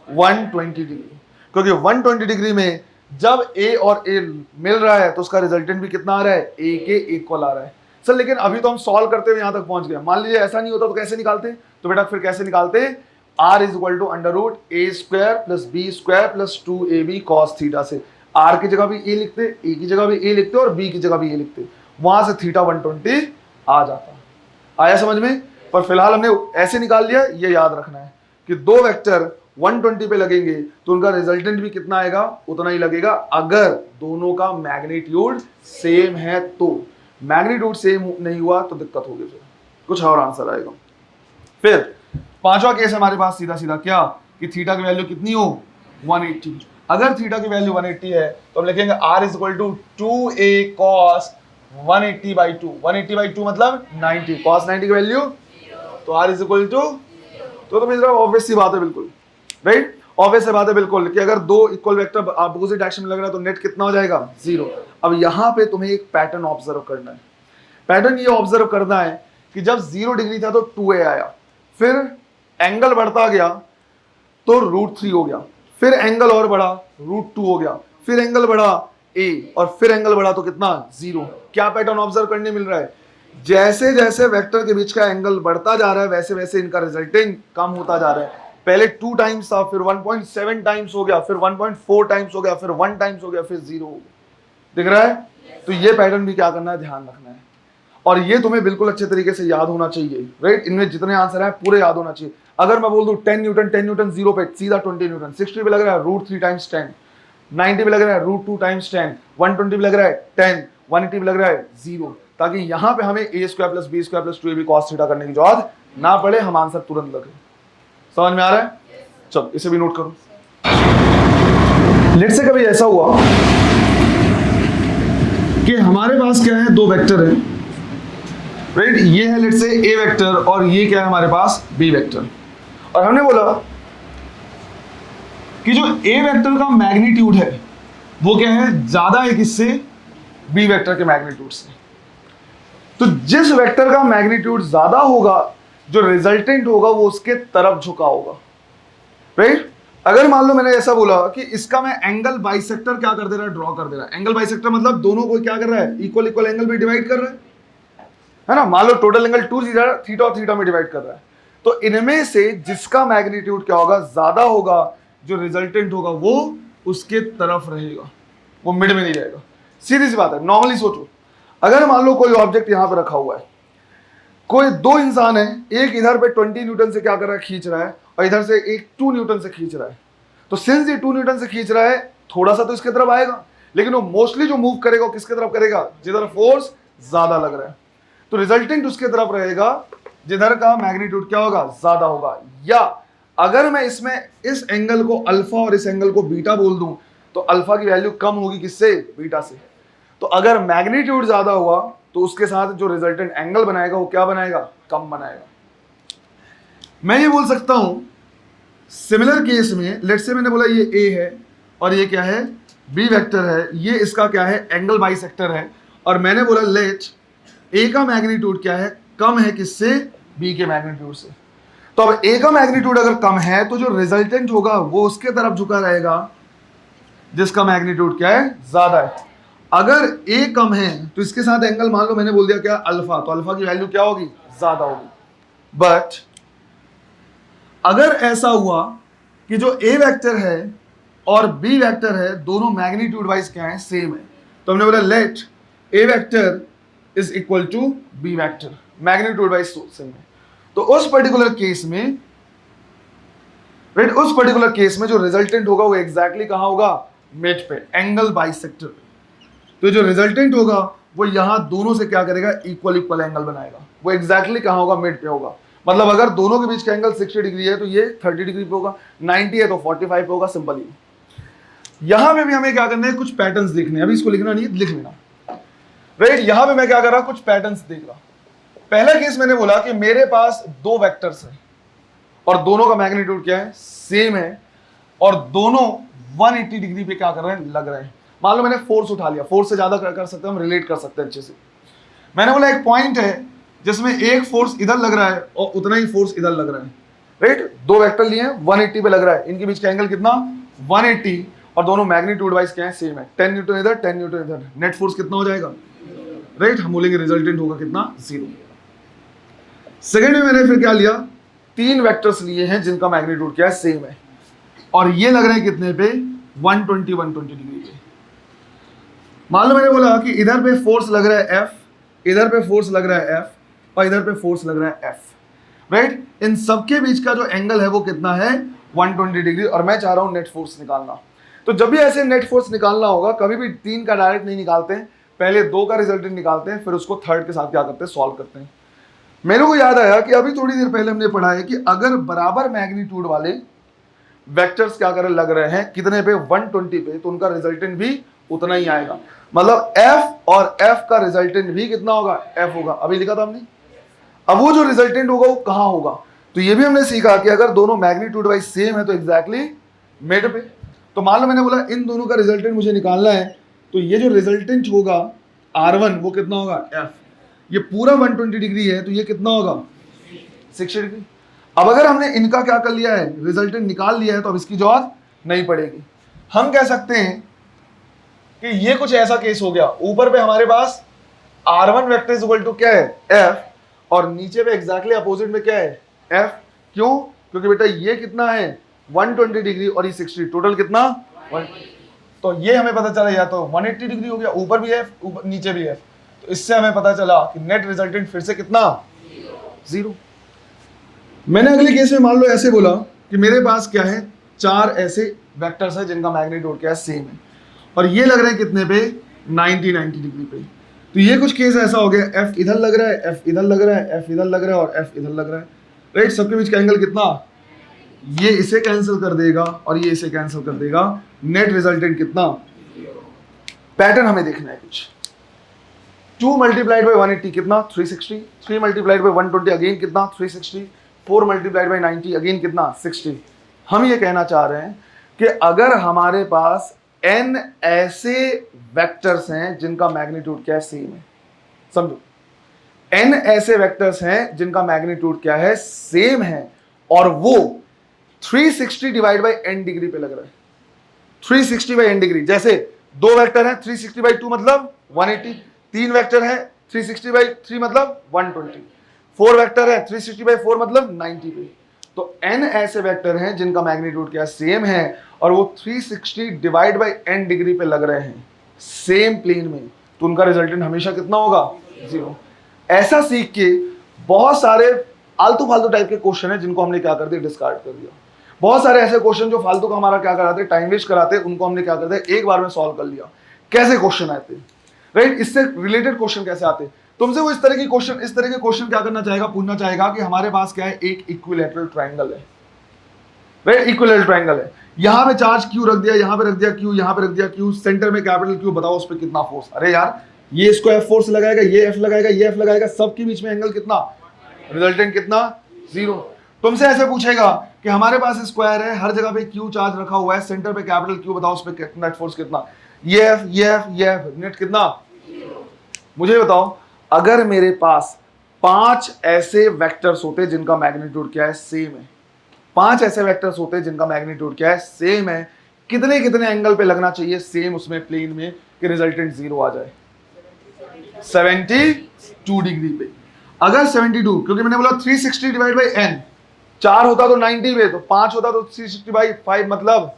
120 डिग्री, क्योंकि 120 डिग्री में जब ए और ए मिल रहा है तो उसका रिजल्टेंट भी कितना आ रहा है, ए के इक्वल आ रहा है। सर लेकिन अभी तो हम सॉल्व करते हुए यहां तक पहुंच गए, मान लीजिए ऐसा नहीं होता तो कैसे निकालते, तो बेटा फिर कैसे निकालते, r is equal to under root A square plus B square plus 2ab cos theta से r की जगह भी a लिखते, a की जगह भी a लिखते और b की जगह भी a लिखते, वहां से थीटा 120 आ जाता। आया समझ में? पर फिलहाल हमने ऐसे निकाल लिया, ये याद रखना है कि दो वेक्टर 120 पे लगेंगे तो उनका रिजल्टेंट भी कितना आएगा, उतना ही लगेगा, अगर दोनों का मैग्नीट्यूड सेम है तो। मैग्नीट्यूड सेम नहीं हुआ तो दिक्कत होगी, फिर कुछ और आंसर आएगा। फिर पांचवा केस हमारे पास सीधा सीधा क्या कि थीटा की वैल्यू कितनी हो 180। अगर थीटा की वैल्यू 180 है तो हम लिखेंगे r is equal to 2a cos 180/2। 180/2 मतलब 90, cos 90 की वैल्यू तो r इज इक्वल टू, तो मिल रहा है, ऑब्वियस सी बात है बिल्कुल, राइट, ऑब्वियस सी बात है बिल्कुल कि अगर दो इक्वल वेक्टर अपोजिट डायरेक्शन में लग रहा है तो नेट कितना हो जाएगा, 0। अब यहां पे तुम्हें एक पैटर्न ऑब्जर्व करना है। पैटर्न ये ऑब्जर्व करना है कि जब 0 डिग्री था तो 2a आया, फिर एंगल बढ़ता गया तो √3 हो गया, फिर एंगल और बढ़ा √2 हो गया, फिर एंगल बढ़ा a और फिर एंगल बढ़ा तो कितना 0। क्या पैटर्न ऑब्जर्व करने मिल रहा है, जैसे जैसे वेक्टर के बीच का एंगल बढ़ता जा रहा है वैसे वैसे इनका रिजल्टेंट कम होता जा रहा है। पहले 2 टाइम्स था, फिर 1.7 टाइम्स हो गया, फिर 1.4 टाइम्स हो गया, फिर 1 टाइम्स हो गया, फिर 0 हो गया। दिख रहा है? तो ये पैटर्न भी क्या करना है, ध्यान रखना है, और ये तुम्हें बिल्कुल अच्छे तरीके से याद होना चाहिए, राइट। इनमें जितने आंसर है पूरे याद होना चाहिए। अगर मैं बोल दूं 10 न्यूटन 0 पे सीधा 20 न्यूटन, 60 पे लग रहा है √3 टाइम्स 10, 90 पे लग रहा है √2 टाइम्स 10, 120 पे लग रहा है 10, 180 पे लग रहा है 0, ताकि यहां पे हमें a square plus b square plus 2ab cos theta करने की जरूरत ना पड़े, हम आंसर तुरंत लगे। समझ में आ रहा है? चलो इसे भी नोट करो। लेट से कभी ऐसा हुआ कि हमारे पास क्या है, दो वेक्टर है, राइट, ये है लेट से a वेक्टर और ये क्या है हमारे पास b वेक्टर, और हमने बोला कि जो a वेक्टर का मैग्नीट्यूड है वो क्या है, ज्यादा है किससे, b वेक्टर के मैग्नीट्यूड से। तो जिस वेक्टर का मैग्नीट्यूड ज्यादा होगा जो रिजल्टेंट होगा वो उसके तरफ झुका होगा, राइट। अगर मान लो मैंने ऐसा बोला कि इसका मैं एंगल बाइसेक्टर क्या कर दे रहा है, ड्रॉ कर दे रहा है। एंगल बाइसेक्टर मतलब दोनों को क्या कर रहा है, इक्वल इक्वल एंगल में डिवाइड कर रहा है ना। मान लो टोटल एंगल 2 थीटा और थीटा में डिवाइड कर रहा है, तो इनमें से जिसका मैग्नीट्यूड क्या होगा, ज्यादा होगा, जो रिजल्टेंट होगा वो उसके तरफ रहेगा, वो मिड में नहीं रहेगा। सीधी सी बात है। नॉर्मली सोचो, अगर मान लो कोई ऑब्जेक्ट यहां पर रखा हुआ है, कोई दो इंसान है, एक इधर पे 20 न्यूटन से क्या कर रहा है, खींच रहा है, और इधर से एक 2 न्यूटन से खींच रहा है। तो सिंस ये 2 न्यूटन से खींच रहा है, थोड़ा सा तो इसके तरफ आएगा, लेकिन वो मोस्टली जो मूव करेगा वो किसके तरफ करेगा, जिधर फोर्स ज्यादा लग रहा है। तो रिजल्टेंट उसके तरफ रहेगा जिधर का मैग्नीट्यूड क्या होगा, ज्यादा होगा। या अगर मैं इसमें इस एंगल को अल्फा और इस एंगल को बीटा बोल दूं तो अल्फा की वैल्यू कम होगी किससे, बीटा से। तो अगर मैग्नीट्यूड ज्यादा हुआ तो उसके साथ जो रिजल्टेंट एंगल बनाएगा वो क्या बनाएगा, कम बनाएगा। मैं ये बोल सकता हूं सिमिलर केस में, लेट से मैंने बोला ये ए है और ये क्या है, बी वेक्टर है, ये इसका क्या है, एंगल बाइसेक्टर है, और मैंने बोला लेट ए का मैग्नीट्यूड क्या है, कम है किससे, बी के मैग्नीट्यूड से। तो अब ए का मैग्नीट्यूड अगर कम है तो जो रिजल्टेंट होगा वो उसके तरफ झुका रहेगा जिसका मैग्नीट्यूड क्या है, ज्यादा है। अगर ए कम है तो इसके साथ एंगल मान लो मैंने बोल दिया क्या, अल्फा, तो अल्फा की वैल्यू क्या होगी, ज्यादा होगी। बट अगर ऐसा हुआ कि जो ए वेक्टर है और बी वेक्टर है दोनों मैग्नीट्यूड वाइज क्या है, सेम है, तो हमने बोला let A vector is equal to B vector, magnitude wise same है। तो उस पर्टिकुलर केस में, राइट, उस पर्टिकुलर केस में जो रिजल्टेंट होगा वो एग्जैक्टली कहां होगा, मिड पे, एंगल बाइसेक्टर पे। तो जो रिजल्टेंट होगा वो यहां दोनों से क्या करेगा, इक्वल इक्वल एंगल बनाएगा। वो एग्जैक्टली कहां होगा, मिड पे होगा। मतलब अगर दोनों के बीच का एंगल 60 डिग्री है तो ये 30 डिग्री पे होगा, 90 है तो 45 पे होगा, सिंपल ही। यहां पे भी हमें क्या करना है, कुछ पैटर्न्स देखने हैं। अभी इसको लिखना नहीं है, लिख लेना, राइट। यहां पे मैं क्या कर रहा हूं, कुछ पैटर्न्स देख रहा हूं। पहला केस मैंने बोला कि मेरे पास दो वेक्टर्स हैं और दोनों का मैग्नीट्यूड क्या है, सेम है, और दोनों 180 डिग्री पे क्या कर रहे हैं, लग रहे हैं। मान लो मैंने फोर्स उठा लिया, फोर्स से ज्यादा कर सकते हैं हम, रिलेट कर सकते हैं अच्छे से। मैंने बोला एक पॉइंट है जिसमें एक फोर्स इधर लग रहा है और उतना ही फोर्स इधर लग रहा है, राइट। दो वेक्टर लिए हैं, 180 पे लग रहा है, इनके बीच का एंगल कितना, 180, और दोनों मैग्नीट्यूड वाइज क्या है, सेम है। 10 न्यूटन इधर, 10 न्यूटन इधर, नेट फोर्स कितना हो जाएगा, राइट। हम बोलेंगे रिजल्टेंट होगा कितना, 0। सेकेंड में मैंने फिर क्या लिया, तीन वेक्टर्स लिए हैं जिनका मैग्नीट्यूड क्या है, सेम है, और ये लग रहे हैं कितने पे, 120 डिग्री पे। मान लो मैंने बोला कि इधर पे फोर्स लग रहा है F, इधर पे फोर्स लग रहा है F, और इधर पे फोर्स लग रहा है F, राइट। इन सबके बीच का जो एंगल है वो कितना है, 120 डिग्री, और मैं चाह रहा हूं नेट फोर्स निकालना। तो जब भी ऐसे नेट फोर्स निकालना होगा, कभी भी तीन का डायरेक्ट नहीं निकालते हैं, पहले दो का रिजल्टेंट निकालते हैं, फिर उसको थर्ड के साथ क्या करते हैं, सॉल्व करते हैं। मेरे को याद आया कि अभी थोड़ी देर पहले हमने पढ़ा है कि अगर बराबर मैग्नीट्यूड वाले वेक्टर्स क्या कर लग रहे हैं कितने पे, 120 पे, तो उनका रिजल्टेंट भी उतना ही आएगा। मतलब F और F का रिजल्टेंट भी कितना होगा, F होगा। अभी लिखा था हमने। अब वो जो रिजल्टेंट होगा वो कहां होगा, तो ये भी हमने सीखा कि अगर दोनों मैग्नीट्यूड वाइज सेम है तो एग्जैक्टली मिड पे। तो मान लो मैंने बोला इन दोनों का रिजल्टेंट मुझे निकालना है, तो ये जो रिजल्टेंट होगा R1 वो कितना होगा, F। ये पूरा 120 डिग्री है तो ये कितना होगा, 60 डिग्री। अब अगर हमने इनका क्या कर लिया है, रिजल्टेंट निकाल लिया है, तो अब इसकी जरूरत नहीं पड़ेगी। हम कह सकते हैं कि ये कुछ ऐसा केस हो गया, ऊपर पे हमारे पास R1 vector is equal to क्या है, F, और नीचे पे एग्जैक्टली अपोजिट में क्या है, F। क्यों, क्योंकि बेटा ये कितना है, 120 डिग्री, और ये 60, टोटल कितना 1। तो ये हमें पता चला या तो 180 डिग्री हो गया, ऊपर भी F, ऊपर नीचे भी F। तो इससे हमें पता चला कि नेट रिजल्टेंट फिर से कितना, 0। मैंने अगले केस में मान लो ऐसे बोला कि मेरे पास क्या है, चार ऐसे वेक्टर्स हैं जिनका मैग्नीट्यूड क्या है, सेम है, और ये लग रहे हैं कितने पे, 90 डिग्री पे। तो ये कुछ केस ऐसा हो गया, F इधर लग रहा है, F इधर लग रहा है, F इधर लग रहा है, और F इधर लग रहा है, राइट। सबके बीच का एंगल कितना, ये इसे कैंसिल कर देगा और ये इसे कैंसिल कर देगा, नेट रिजल्टेंट कितना। पैटर्न हमें देखना है कुछ, 2 मल्टीप्लाइड बाई 180 कितना, 360, 3 मल्टीप्लाइड बाई 120 अगेन कितना, 360, 4 मल्टीप्लाइड बाई 90 अगेन कितना, 60। हम ये कहना चाह रहे हैं कि अगर हमारे पास n ऐसे वेक्टर्स हैं जिनका मैग्नीट्यूड क्या है, सेम है, समझो, n ऐसे वेक्टर्स हैं जिनका मैग्नीट्यूड क्या है, सेम है, और वो 360 डिवाइड बाई n डिग्री पे लग रहा है, 360 बाई n डिग्री। जैसे दो वेक्टर हैं, 360 बाई 2 मतलब 180, तीन वेक्टर है 360 बाई 3 मतलब 120, 4 वेक्टर है 360 बाई 4 मतलब 90 पे। तो n ऐसे वेक्टर हैं जिनका मैग्नीट्यूड क्या सेम है, और वो 360 डिवाइड बाई n डिग्री पे लग रहे हैं सेम प्लेन में, तो उनका रिजल्टेंट हमेशा कितना होगा, 0। ऐसा सीख के बहुत सारे आलतू फालतू टाइप के क्वेश्चन है जिनको हमने क्या कर दिया, डिस्कार्ड कर दिया। बहुत सारे ऐसे क्वेश्चन जो फालतू का हमारा क्या कराते, टाइम वेस्ट कराते, उनको हमने क्या कर दिया, एक बार में सॉल्व कर लिया। कैसे क्वेश्चन आते, राइट, इससे रिलेटेड क्वेश्चन कैसे आते, तुमसे वो इस तरह के क्वेश्चन क्या करना चाहेगा, पूछना चाहेगा कि हमारे पास क्या है, एक इक्विलैटरल ट्रायंगल है, राइट, इक्विलैटरल ट्रायंगल है, यहां पे चार्ज Q रख दिया, यहां पे रख दिया Q, यहां पे रख दिया Q, सेंटर में कैपिटल Q, बताओ उस पर कितना फोर्स। अरे यार, ये इसको F फोर्स लगाएगा, ये F लगाएगा, ये F लगाएगा, सबके बीच में एंगल कितना, रिजल्टेंट कितना, 0। तुमसे ऐसे पूछेगा कि हमारे पास स्क्वायर है, हर जगह पे Q चार्ज रखा हुआ है, सेंटर पे कैपिटल Q, बताओ उस पर नेट फोर्स कितना, ये F, ये F, ये F, नेट कितना। मुझे बताओ, अगर मेरे पास 5 ऐसे वेक्टर्स होते जिनका मैग्नीट्यूड क्या है, सेम है, 5 ऐसे वेक्टर्स होते जिनका मैग्नीट्यूड क्या है, सेम है, कितने कितने एंगल पे लगना चाहिए सेम उसमें प्लेन में कि रिजल्टेंट 0 आ जाए, 72 डिग्री पे। अगर 72, क्योंकि मैंने बोला 360 डिवाइड बाई n, 4 होता तो 90 पे, तो 5 होता तो 360 बाई 5 मतलब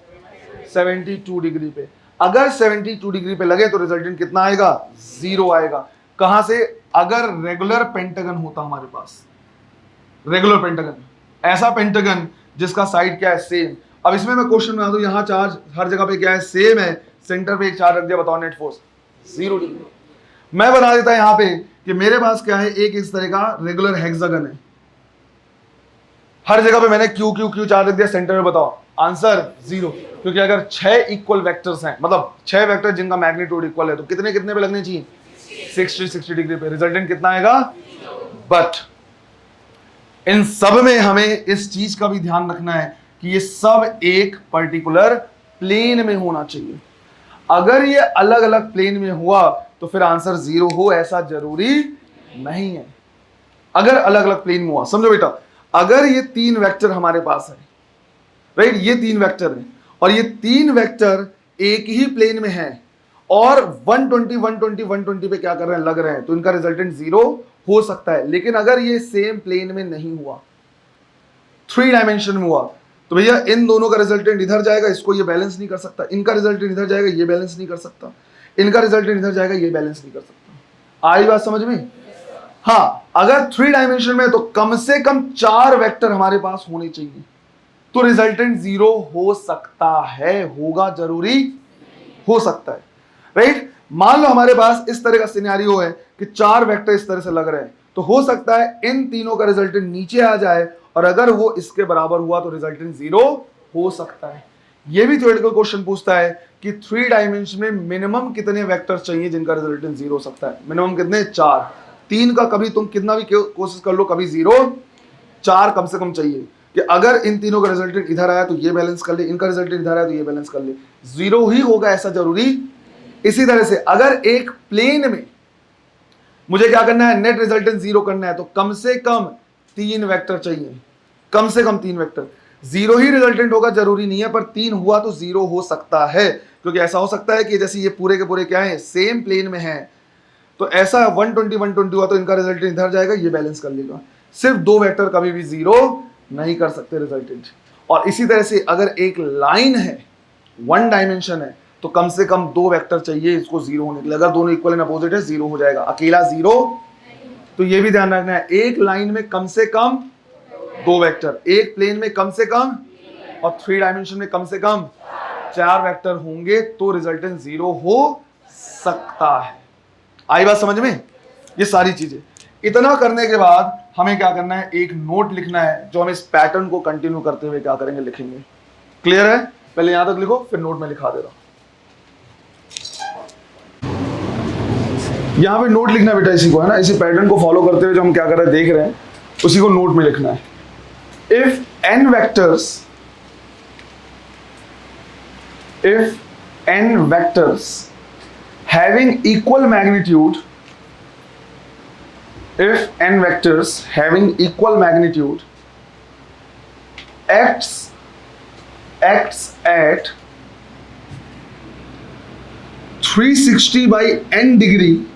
72 डिग्री पे। अगर 72 डिग्री पे लगे तो रिजल्टेंट कितना आएगा, 0 आएगा। कहां से, अगर रेगुलर पेंटागन होता हमारे पास, रेगुलर पेंटागन, ऐसा पेंटागन जिसका साइड क्या है, सेम। अब इसमें मैं क्वेश्चन बना दूं, यहां चार्ज हर जगह पे क्या है, सेम है, सेंटर पे एक चार्ज रख दिया, बताओ नेट फोर्स 0 डिग्री। मैं बना देता यहां पे कि मेरे पास क्या है, एक इस तरह का रेगुलर हेक्सागन है, हर जगह पे मैंने Q Q Q चार्ज रख दिया, सेंटर में बताओ आंसर 0, क्योंकि अगर 6 इक्वल वेक्टर्स हैं, मतलब 6 वेक्टर जिनका मैग्नीट्यूड इक्वल है, तो कितने कितने पे लगने चाहिए? 60 डिग्री पे। रिजल्टेंट कितना आएगा? बट इन सब में हमें इस चीज का भी ध्यान रखना है कि ये सब एक पर्टिकुलर प्लेन में होना चाहिए। अगर ये अलग अलग प्लेन में हुआ तो फिर आंसर 0 हो, ऐसा जरूरी नहीं है। अगर अलग अलग प्लेन में हुआ, समझो बेटा, अगर ये 3 वेक्टर हमारे पास है, राइट, ये 3 वेक्टर है और ये 3 वेक्टर एक ही प्लेन में है और 120 120 120 पे क्या कर रहे हैं? लग रहे हैं, तो इनका रिजल्टेंट 0 हो सकता है। लेकिन अगर ये सेम प्लेन में नहीं हुआ, 3 डायमेंशन में हुआ, तो भैया इन दोनों का रिजल्टेंट इधर जाएगा, इसको ये बैलेंस नहीं कर सकता, इनका रिजल्टेंट इधर जाएगा, ये बैलेंस नहीं कर सकता, इनका रिजल्टेंट इधर जाएगा, ये बैलेंस नहीं कर सकता। आई बात समझ में? हाँ, अगर 3 डायमेंशन में तो कम से कम 4 वेक्टर हमारे पास होने चाहिए, तो रिजल्टेंट 0 हो सकता है, होगा जरूरी हो सकता है, राइट। मान लो हमारे पास इस तरह का सिनेरियो है कि 4 वेक्टर इस तरह से लग रहे हैं, तो हो सकता है इन तीनों का रिजल्टेंट नीचे आ जाए और अगर वो इसके बराबर हुआ तो रिजल्टेंट 0 हो सकता है। ये भी थ्योरेटिकल क्वेश्चन पूछता है कि 3 डायमेंशन में मिनिमम कितने वेक्टर चाहिए जिनका रिजल्टेंट 0 हो सकता है? मिनिमम कितने? 4। 3 का कभी तुम कितना भी कोशिश कर लो, कभी 0, 4 कम से कम चाहिए कि अगर इन तीनों का रिजल्टेंट इधर आया तो ये बैलेंस कर ले, इनका रिजल्टेंट इधर आया तो ये बैलेंस कर ले, 0 ही होगा ऐसा जरूरी। इसी तरह से अगर एक प्लेन में मुझे क्या करना है? नेट रिजल्टेंट 0 करना है, तो कम से कम 3 वेक्टर चाहिए, कम से कम 3 वेक्टर। 0 ही रिजल्टेंट होगा जरूरी नहीं है, पर 3 हुआ तो 0 हो सकता है, क्योंकि ऐसा हो सकता है कि जैसे ये पूरे के पूरे क्या है? सेम प्लेन में है, तो ऐसा 120 120 हुआ तो इनका रिजल्टेंट इधर जाएगा, ये बैलेंस कर लेगा। सिर्फ 2 वेक्टर कभी भी 0 नहीं कर सकते रिजल्टेंट। और इसी तरह से अगर एक लाइन है, 1 डायमेंशन है, तो कम से कम 2 वेक्टर चाहिए इसको 0 होने के लिए। अगर दोनों इक्वल एंड अपोजिट है 0 हो जाएगा, अकेला 0। तो ये भी ध्यान रखना है, एक लाइन में कम से कम 2 वेक्टर, एक प्लेन में कम से कम, और 3 डायमेंशन में कम से कम 4 वेक्टर होंगे तो रिजल्टेंट 0 हो सकता है। आई बात समझ में? ये सारी चीजें इतना करने के बाद हमें क्या करना है? एक नोट लिखना है जो हम इस पैटर्न को कंटिन्यू करते हुए क्या करेंगे? लिखेंगे। क्लियर है? पहले यहां तक लिखो, फिर नोट में लिखा दे रहा हूं। यहां पे नोट लिखना बेटा इसी को, है ना, इसी पैटर्न को फॉलो करते हुए जो हम क्या कर रहे हैं देख रहे हैं, उसी को नोट में लिखना है। If n vectors having equal magnitude, if n vectors having equal magnitude acts at 360 by n degree,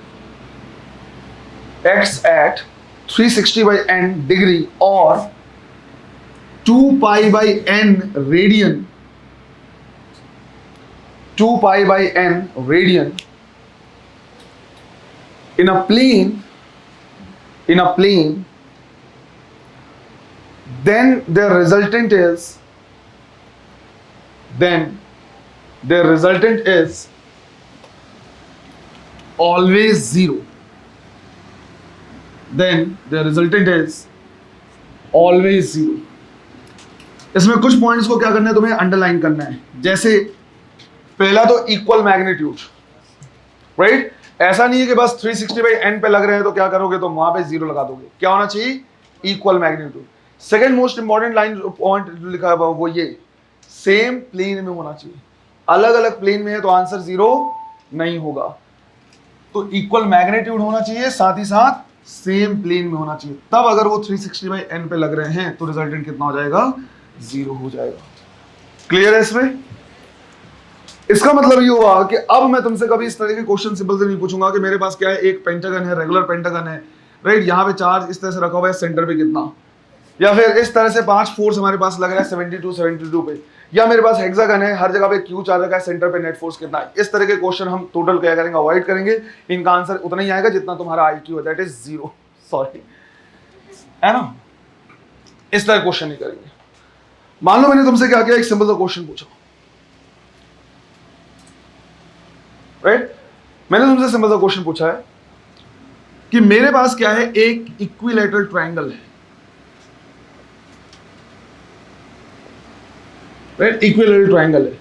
acts at 360 by n degree or 2 pi by n radian, 2 pi by n radian in a plane, then their resultant is always 0. Then their resultant is always 0. इसमें कुछ points को क्या करना है? तुम्हें underline करना है। जैसे पहला तो इक्वल मैग्नीट्यूड, राइट। ऐसा नहीं है कि बस 360 बाई n पे लग रहे हैं तो क्या करोगे? तो वहां पे 0 लगा दोगे। क्या होना चाहिए? Equal magnitude. Second most important line point लिखा है वो ये सेम प्लेन में होना चाहिए। अलग अलग प्लेन में है तो आंसर 0 नहीं होगा। तो इक्वल मैग्नीट्यूड होना चाहिए, साथ ही साथ सेम प्लेन में होना चाहिए। तब अगर वो 360 बाई n पे लग रहे हैं तो रिजल्टेंट कितना हो जाएगा? 0 हो जाएगा। क्लियर है इसमें? इसका मतलब ये हुआ कि अब मैं तुमसे कभी इस तरह के क्वेश्चन सिंपल से नहीं पूछूंगा कि मेरे पास क्या है, एक पेंटागन है, रेगुलर पेंटागन है, राइट, यहाँ पे चार्ज इस तरह से रखा हुआ है, सेंटर पे कितना, या फिर इस तरह से 5 फोर्स हमारे पास लग रहा है 72 पे, या मेरे पास हेक्सागन है, हर जगह पे क्यू चार्ज रखा है, सेंटर पे नेट फोर्स कितना है। इस तरह के क्वेश्चन हम टोटल क्या करेंगे? अवॉइड करेंगे। इनका आंसर उतना ही आएगा जितना तुम्हारा IQ है, दैट इज 0। सॉरी, है ना? इस तरह क्वेश्चन नहीं करेंगे। मान लो मैंने तुमसे क्या किया, एक सिंपल सा क्वेश्चन पूछा, राइट। मैंने तुमसे सिंपल सा क्वेश्चन पूछा है कि मेरे पास क्या है, एक इक्विलैटरल ट्रायंगल है, राइट, इक्विलैटरल ट्रायंगल है।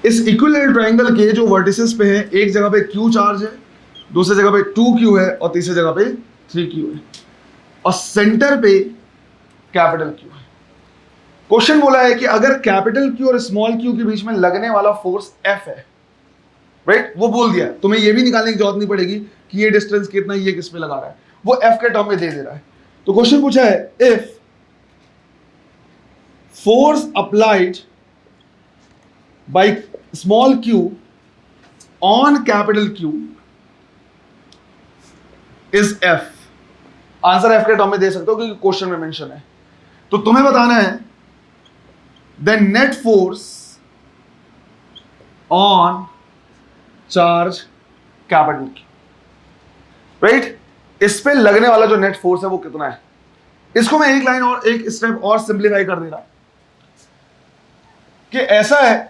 इस इक्विलैटरल ट्रायंगल के जो वर्टिसेस पे है, एक जगह पे Q चार्ज है, दूसरी जगह पे 2Q है और तीसरी जगह पे 3Q है, और सेंटर पे कैपिटल Q है। क्वेश्चन बोला है कि अगर कैपिटल Q और स्मॉल q के बीच में लगने वाला फोर्स F है, राइट, वो बोल दिया, तुम्हें ये भी निकालने की जरूरत नहीं पड़ेगी कि ये डिस्टेंस कितना, ये किस पे लगा रहा है, वो F के टर्म में दे रहा है। तो क्वेश्चन पूछा है, if force applied by small q on capital Q is F। Answer F के टर्म में दे सकते हो क्योंकि क्वेश्चन में मेंशन है। तो तुम्हें बताना है the net force on charge capital Q, right, इस पे लगने वाला जो नेट फोर्स है वो कितना है। इसको मैं एक लाइन और एक स्टेप और सिंप्लीफाई कर दे रहा कि ऐसा है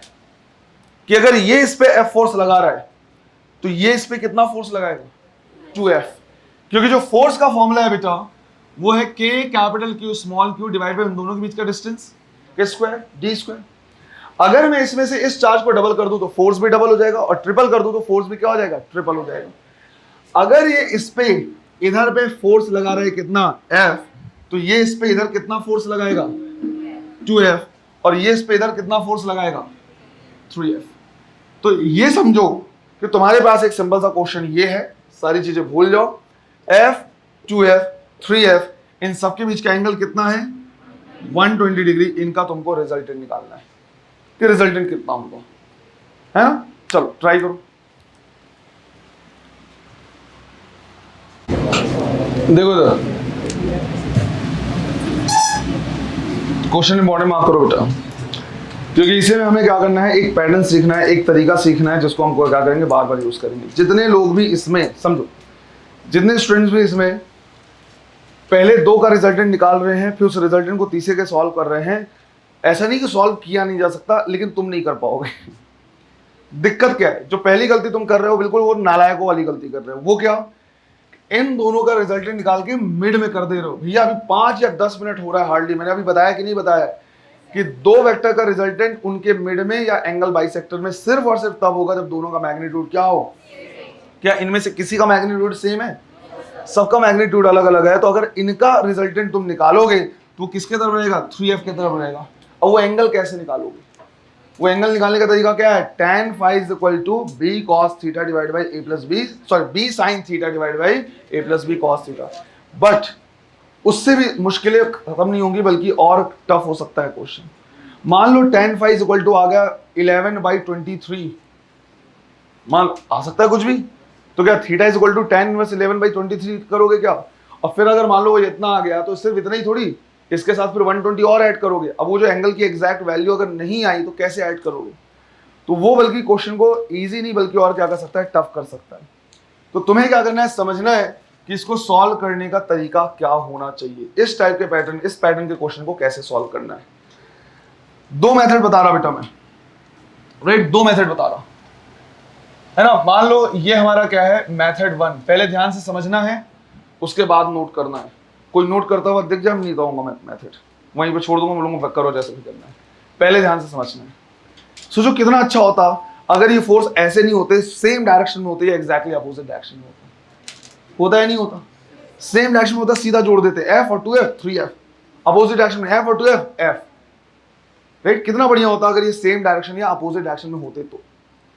कि अगर ये इस पे F फोर्स लगा रहा है तो ये इस पे कितना फोर्स लगाएगा, 2F, क्योंकि जो फोर्स का फॉर्मूला है बेटा वो है K capital Q small q divide by उन दोनों के बीच का distance K square D square. अगर मैं इसमें से इस चार्ज को डबल कर दूं तो फोर्स भी डबल हो जाएगा, और ट्रिपल कर दूं तो फोर्स भी क्या हो जाएगा, ट्रिपल हो जाएगा। अगर ये इस पे इधर पे फोर्स लगा रहा है कितना, F, तो ये इस पे इधर कितना फोर्स लगाएगा, 2F, और ये इस पे इधर कितना फोर्स लगाएगा, 3F। तो ये समझो कि तुम्हारे पास एक सिंपल सा क्वेश्चन ये है, सारी चीजें भूल जाओ, F, 2F, 3F, इन सबके बीच का एंगल कितना है, 120 डिग्री। इनका तुमको रिजल्टेंट निकालना है कि रिजल्टेंट कितना होगा, है ना। चलो ट्राई करो। देखो जरा क्वेश्चन इंपॉर्टेंट मार्क करो बेटा, क्योंकि इसे में हमें क्या करना है, एक पैटर्न सीखना है, एक तरीका सीखना है जिसको हम क्या करेंगे, बार बार यूज करेंगे। जितने लोग भी इसमें, समझो जितने स्टूडेंट्स भी इसमें पहले 2 का रिजल्टेंट निकाल रहे हैं, फिर उस रिजल्टेंट को तीसरे के सॉल्व कर रहे हैं, ऐसा नहीं कि सॉल्व किया नहीं जा सकता, लेकिन तुम नहीं कर पाओगे। दिक्कत क्या है, जो पहली गलती तुम कर रहे हो बिल्कुल वो नालायकों वाली गलती कर रहे हो। वो क्या, इन दोनों का रिजल्टेंट निकाल के मिड में कर दे रहे हो। भैया अभी 5 या 10 मिनट हो रहा है हार्डली, मैंने अभी बताया कि नहीं बताया कि 2 वेक्टर का रिजल्टेंट उनके मिड में या एंगल बाइसेक्टर में सिर्फ और सिर्फ तब होगा जब दोनों का मैग्नीट्यूड क्या हो। क्या इनमें से किसी का मैग्नीट्यूड सेम है, सबका मैग्नीट्यूड अलग अलग है। तो अगर इनका रिजल्टेंट तुम निकालोगे तो किसके तरफ रहेगा, 3F के तरफ रहेगा। और वो एंगल कैसे निकालोगे, वो एंगल निकालने का तरीका क्या है, tan phi is equal to b cos theta divided by a plus b, sorry b sin theta divided by a plus b cos theta। But उससे भी मुश्किलें खत्म नहीं होंगी, बल्कि और टफ हो सकता है क्वेश्चन। मान लो tan phi is equal to आ गया 11/23, मान आ सकता है कुछ भी, तो क्या theta is equal to tan inverse 11/23 करोगे क्या। और फिर अगर मान लो वो इतना आ गया तो सिर्फ इतना ही थोड़ी, इसके साथ फिर 120 और ऐड करोगे। अब वो जो एंगल की एग्जैक्ट वैल्यू अगर नहीं आई तो कैसे ऐड करोगे, तो वो बल्कि क्वेश्चन को इजी नहीं बल्कि और क्या कर सकता है, टफ कर सकता है। तो तुम्हें क्या करना है, समझना है कि इसको सॉल्व करने का तरीका क्या होना चाहिए, इस टाइप के पैटर्न, इस पैटर्न के क्वेश्चन को कैसे सॉल्व करना है। 2 मेथड बता रहा बेटा मैं, राइट, 2 मेथड बता रहा है ना। मान लो ये हमारा क्या है, मेथड 1, पहले ध्यान से समझना है, उसके बाद नोट करना है। कोई नोट करता हुआ दिख जाए, नहीं कहूंगा मैं मेथड, वहीं पे छोड़ दूंगा, बोलूंगा करो जैसे भी करना है। पहले ध्यान से समझना है। सोचो कितना अच्छा होता अगर ये फोर्स ऐसे नहीं होते, सेम डायरेक्शन में होते, एग्जैक्टली अपोजिट डायरेक्शन में होता है नहीं होता, सेम डायरेक्शन में होता, सीधा जोड़ देते, F और 2F 3F, अपोजिट डायरेक्शन में F और 2F F, राइट। कितना बढ़िया होता अगर ये सेम डायरेक्शन या अपोजिट डायरेक्शन में होते तो,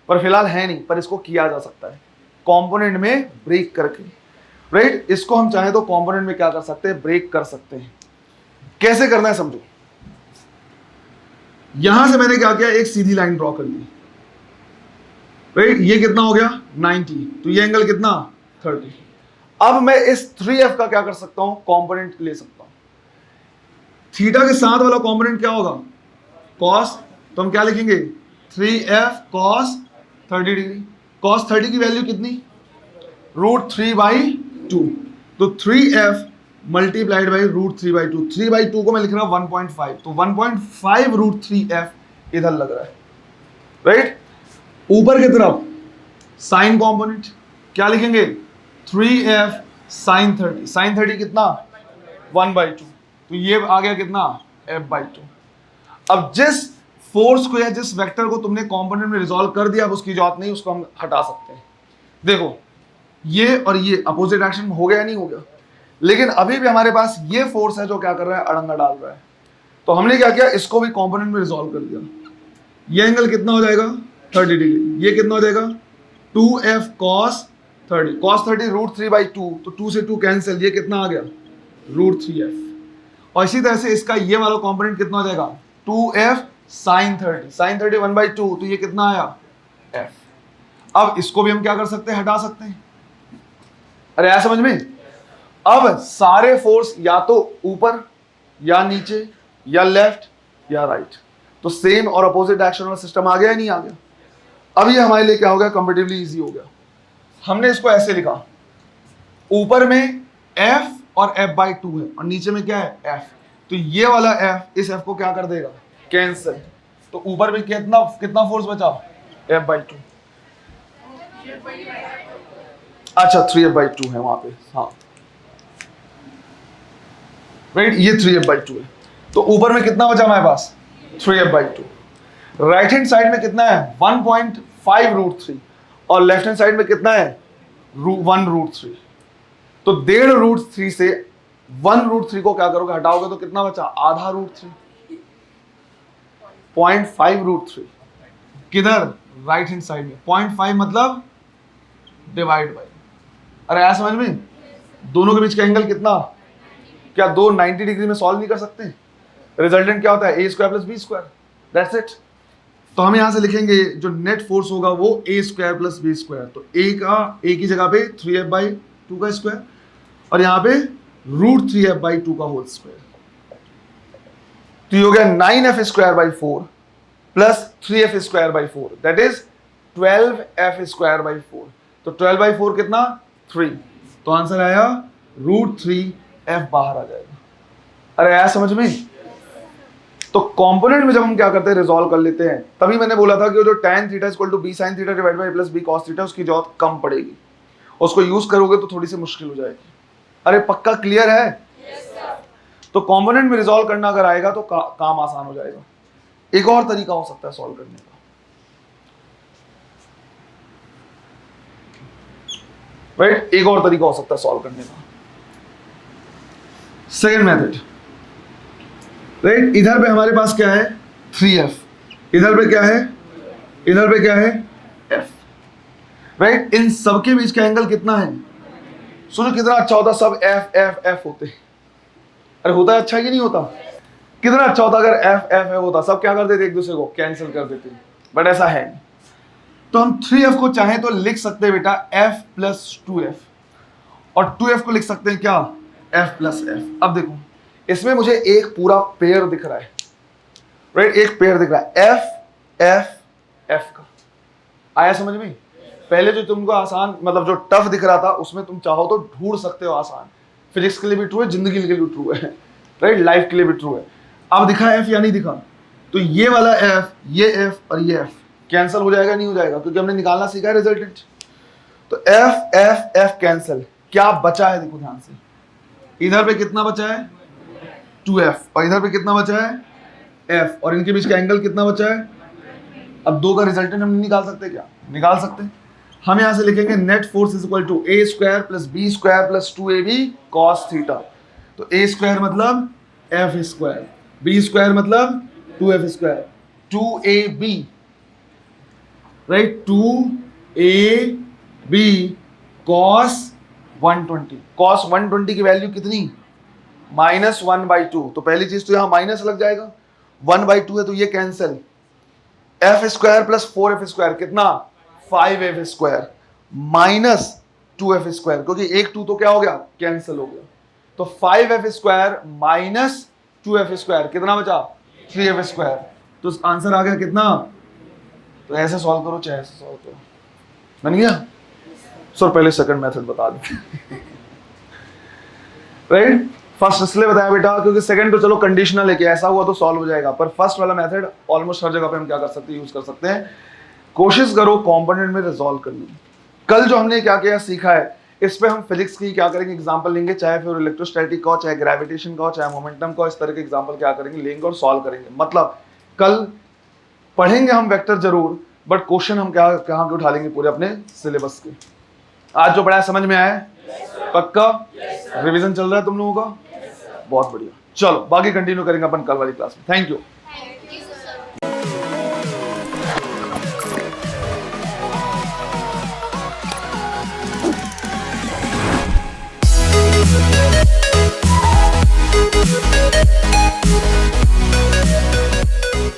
पर फिलहाल है नहीं, पर इसको किया जा सकता है कंपोनेंट में ब्रेक करके, राइट। इसको हम चाहे तो कंपोनेंट में क्या कर सकते हैं, ब्रेक कर सकते हैं। कैसे करना है समझो, यहां से मैंने क्या किया, एक सीधी लाइन ड्रॉ कर दी, राइट। ये कितना हो गया 90, तो ये एंगल कितना 30। अब मैं इस 3F का क्या कर सकता हूं, कंपोनेंट ले सकता हूं। थीटा के साथ वाला कंपोनेंट क्या होगा, cos, तो हम क्या लिखेंगे 3F cos 30 डिग्री। cos 30 की वैल्यू कितनी, √3/2, तो 3F मल्टीप्लाइड बाई √3/2, 3/2 को मैं लिख रहा हूं 1.5, तो 1.5 √3F इधर लग रहा है, राइट। ऊपर की तरफ साइन कंपोनेंट क्या लिखेंगे, 3F sin 30, sin 30 कितना 1/2, तो ये आ गया कितना F/2, अब जिस फोर्स को या जिस वेक्टर को तुमने कंपोनेंट में रिजॉल्व कर दिया, अब उसकी जरूरत नहीं, उसको हम हटा सकते हैं। देखो ये और ये अपोजिट डायरेक्शन में हो गया नहीं हो गया, लेकिन अभी भी हमारे पास ये फोर्स है जो क्या कर रहा है, अड़ंगा डाल रहा है। तो हमने क्या किया, इसको भी कंपोनेंट में रिजॉल्व कर दिया। ये एंगल कितना हो जाएगा 30 डिग्री, ये कितना हो जाएगा 2f cos 30, cos 30 √3/2, तो 2 से 2 कैंसिल, ये कितना आ गया √3f। और इसी तरह से इसका ये वाला कंपोनेंट कितना हो जाएगा 2f sin 30, sin 30 1/2, तो ये कितना आया f। अब इसको भी हम क्या कर सकते हैं, हटा सकते हैं। अरे यार समझ में, अब सारे फोर्स या तो ऊपर या नीचे या लेफ्ट या राइट, तो सेम और अपोजिट डायरेक्शन वाला सिस्टम आ गया या नहीं आ गया। अब ये हमारे लिए क्या हो गया, कंपैरेटिवली इजी हो गया। हमने इसको ऐसे लिखा, ऊपर में f और f/2 है और नीचे में क्या है f, तो ये वाला f इस f को क्या कर देगा, कैंसिल। तो ऊपर में कितना कितना फोर्स बचा, f/2। अच्छा 3f/2 है वहां पे, हाँ राइट, ये 3f/2 है। तो ऊपर में कितना बचा हमारे पास 3f/2। राइट हैंड साइड में कितना है 1.5 √3 और लेफ्ट हैंड साइड में कितना है 1 √3। तो 1.5 √3 से 1 √3 को क्या करोगे, हटाओगे तो कितना बचा, आधा √3, 0.5 √3 किधर, राइट हैंड साइड में। 0.5 मतलब डिवाइड बाई, अरे ऐसा समझ में, दोनों के बीच का एंगल कितना, क्या दो 90 डिग्री में सॉल्व नहीं कर सकते। रिजल्टेंट क्या होता है a² + b², दैट्स इट। तो हम यहां से लिखेंगे जो नेट फोर्स होगा वो a² + b², तो a की जगह पे 3f/2 का स्क्वायर और यहाँ पे √3f/2 का होल स्क्वायर, तो ये हो गया 9f²/4 plus 3f²/4, that is 12f²/4। तो 12/4 कितना 3, तो आंसर आया √3f बाहर आ जाएगा। अरे आया समझ में। तो कंपोनेंट में जब हम क्या करते हैं, रिजॉल्व कर लेते हैं, तभी मैंने बोला था कि जो tan θ = b sin θ divide by plus b cos θ, उसकी जरूरत कम पड़ेगी, उसको यूज करोगे तो थोड़ी सी मुश्किल हो जाएगी। अरे पक्का क्लियर है। तो कंपोनेंट में रिजॉल्व करना अगर आएगा तो काम आसान हो जाएगा। एक और तरीका हो सकता है सॉल्व करने का, राइट, एक और तरीका हो सकता है सॉल्व करने का, सेकेंड मेथड, राइट। इधर पे हमारे पास क्या है 3f, इधर पे क्या है, इधर पे क्या है f, राइट। इन सबके बीच का एंगल कितना है, सोचो कितना अच्छा होता सब f f f होते। अरे होता है अच्छा कि नहीं होता, कितना अच्छा होता अगर f f होता, सब क्या कर देते एक दूसरे को कैंसिल कर देते, बट ऐसा है नहीं। तो हम 3f को चाहें तो लिख सकते हैं बेटा f + 2f, और 2f को लिख सकते हैं क्या f + f। अब देखो इसमें मुझे एक पूरा पेयर दिख रहा है, राइट, एक पेयर दिख रहा है f f f का। आया समझ में। पहले जो तुमको आसान मतलब जो टफ दिख रहा था उसमें तुम चाहो तो ढूंढ सकते हो आसान, फिजिक्स के लिए भी ट्रू है, जिंदगी के लिए भी ट्रू है, राइट, लाइफ के लिए भी ट्रू है। अब दिखा f या नहीं दिखा, तो ये वाला f, ये f और ये f कैंसिल हो जाएगा नहीं हो जाएगा, क्योंकि हमने निकालना सीखा है रिजल्टेंट। तो f f f कैंसिल, क्या बचा है देखो ध्यान से, इधर पे कितना बचा है 2f और इधर पे कितना बचा है f, और इनके बीच का एंगल कितना बचा है। अब दो का रिजल्टेंट हम निकाल सकते, क्या निकाल सकते हैं। हम यहां से लिखेंगे net force = a² + b² + 2ab cos θ। तो a² मतलब f², b² मतलब 2f², 2ab, right, 2ab cos 120। cos 120 की वैल्यू कितनी -1/2, तो पहली चीज तो यहां माइनस लग जाएगा, 1/2 है तो ये कैंसिल, f² + 4f² कितना 5f² माइनस 2f², क्योंकि एक 2 तो क्या हो गया कैंसिल हो गया, तो 5f² माइनस 2f² कितना बचा 3f²। तो आंसर आ गया कितना, तो ऐसे सॉल्व करो चाहे ऐसे सॉल्व करो, बन गया। सर पहले सेकंड मेथड बता दें, राइट। फर्स्ट इसलिए बताया बेटा क्योंकि सेकंड तो चलो कंडीशनल है कि ऐसा हुआ तो सॉल्व हो जाएगा, पर फर्स्ट वाला मेथड ऑलमोस्ट हर जगह पे हम क्या कर सकते हैं, यूज कर सकते हैं। कोशिश करो कंपोनेंट में रिजॉल्व करने की। कल जो हमने क्या क्या सीखा है इस पे हम फिजिक्स की क्या करेंगे एग्जांपल लेंगे, चाहे फिर इलेक्ट्रोस्टैटिक का हो, चाहे ग्रेविटेशन का हो, चाहे मोमेंटम का हो, इस तरह के एग्जांपल क्या करेंगे लेंगे और सॉल्व करेंगे। मतलब कल पढ़ेंगे हम वेक्टर जरूर, बट क्वेश्चन हम क्या कहाँ के उठा लेंगे पूरे अपने सिलेबस के। आज जो पढ़ाया समझ में आया है? पक्का? रिवीजन चल रहा है तुम लोगों का? बहुत बढ़िया। चलो बाकी कंटिन्यू करेंगे अपन कल वाली क्लास में। Thank you.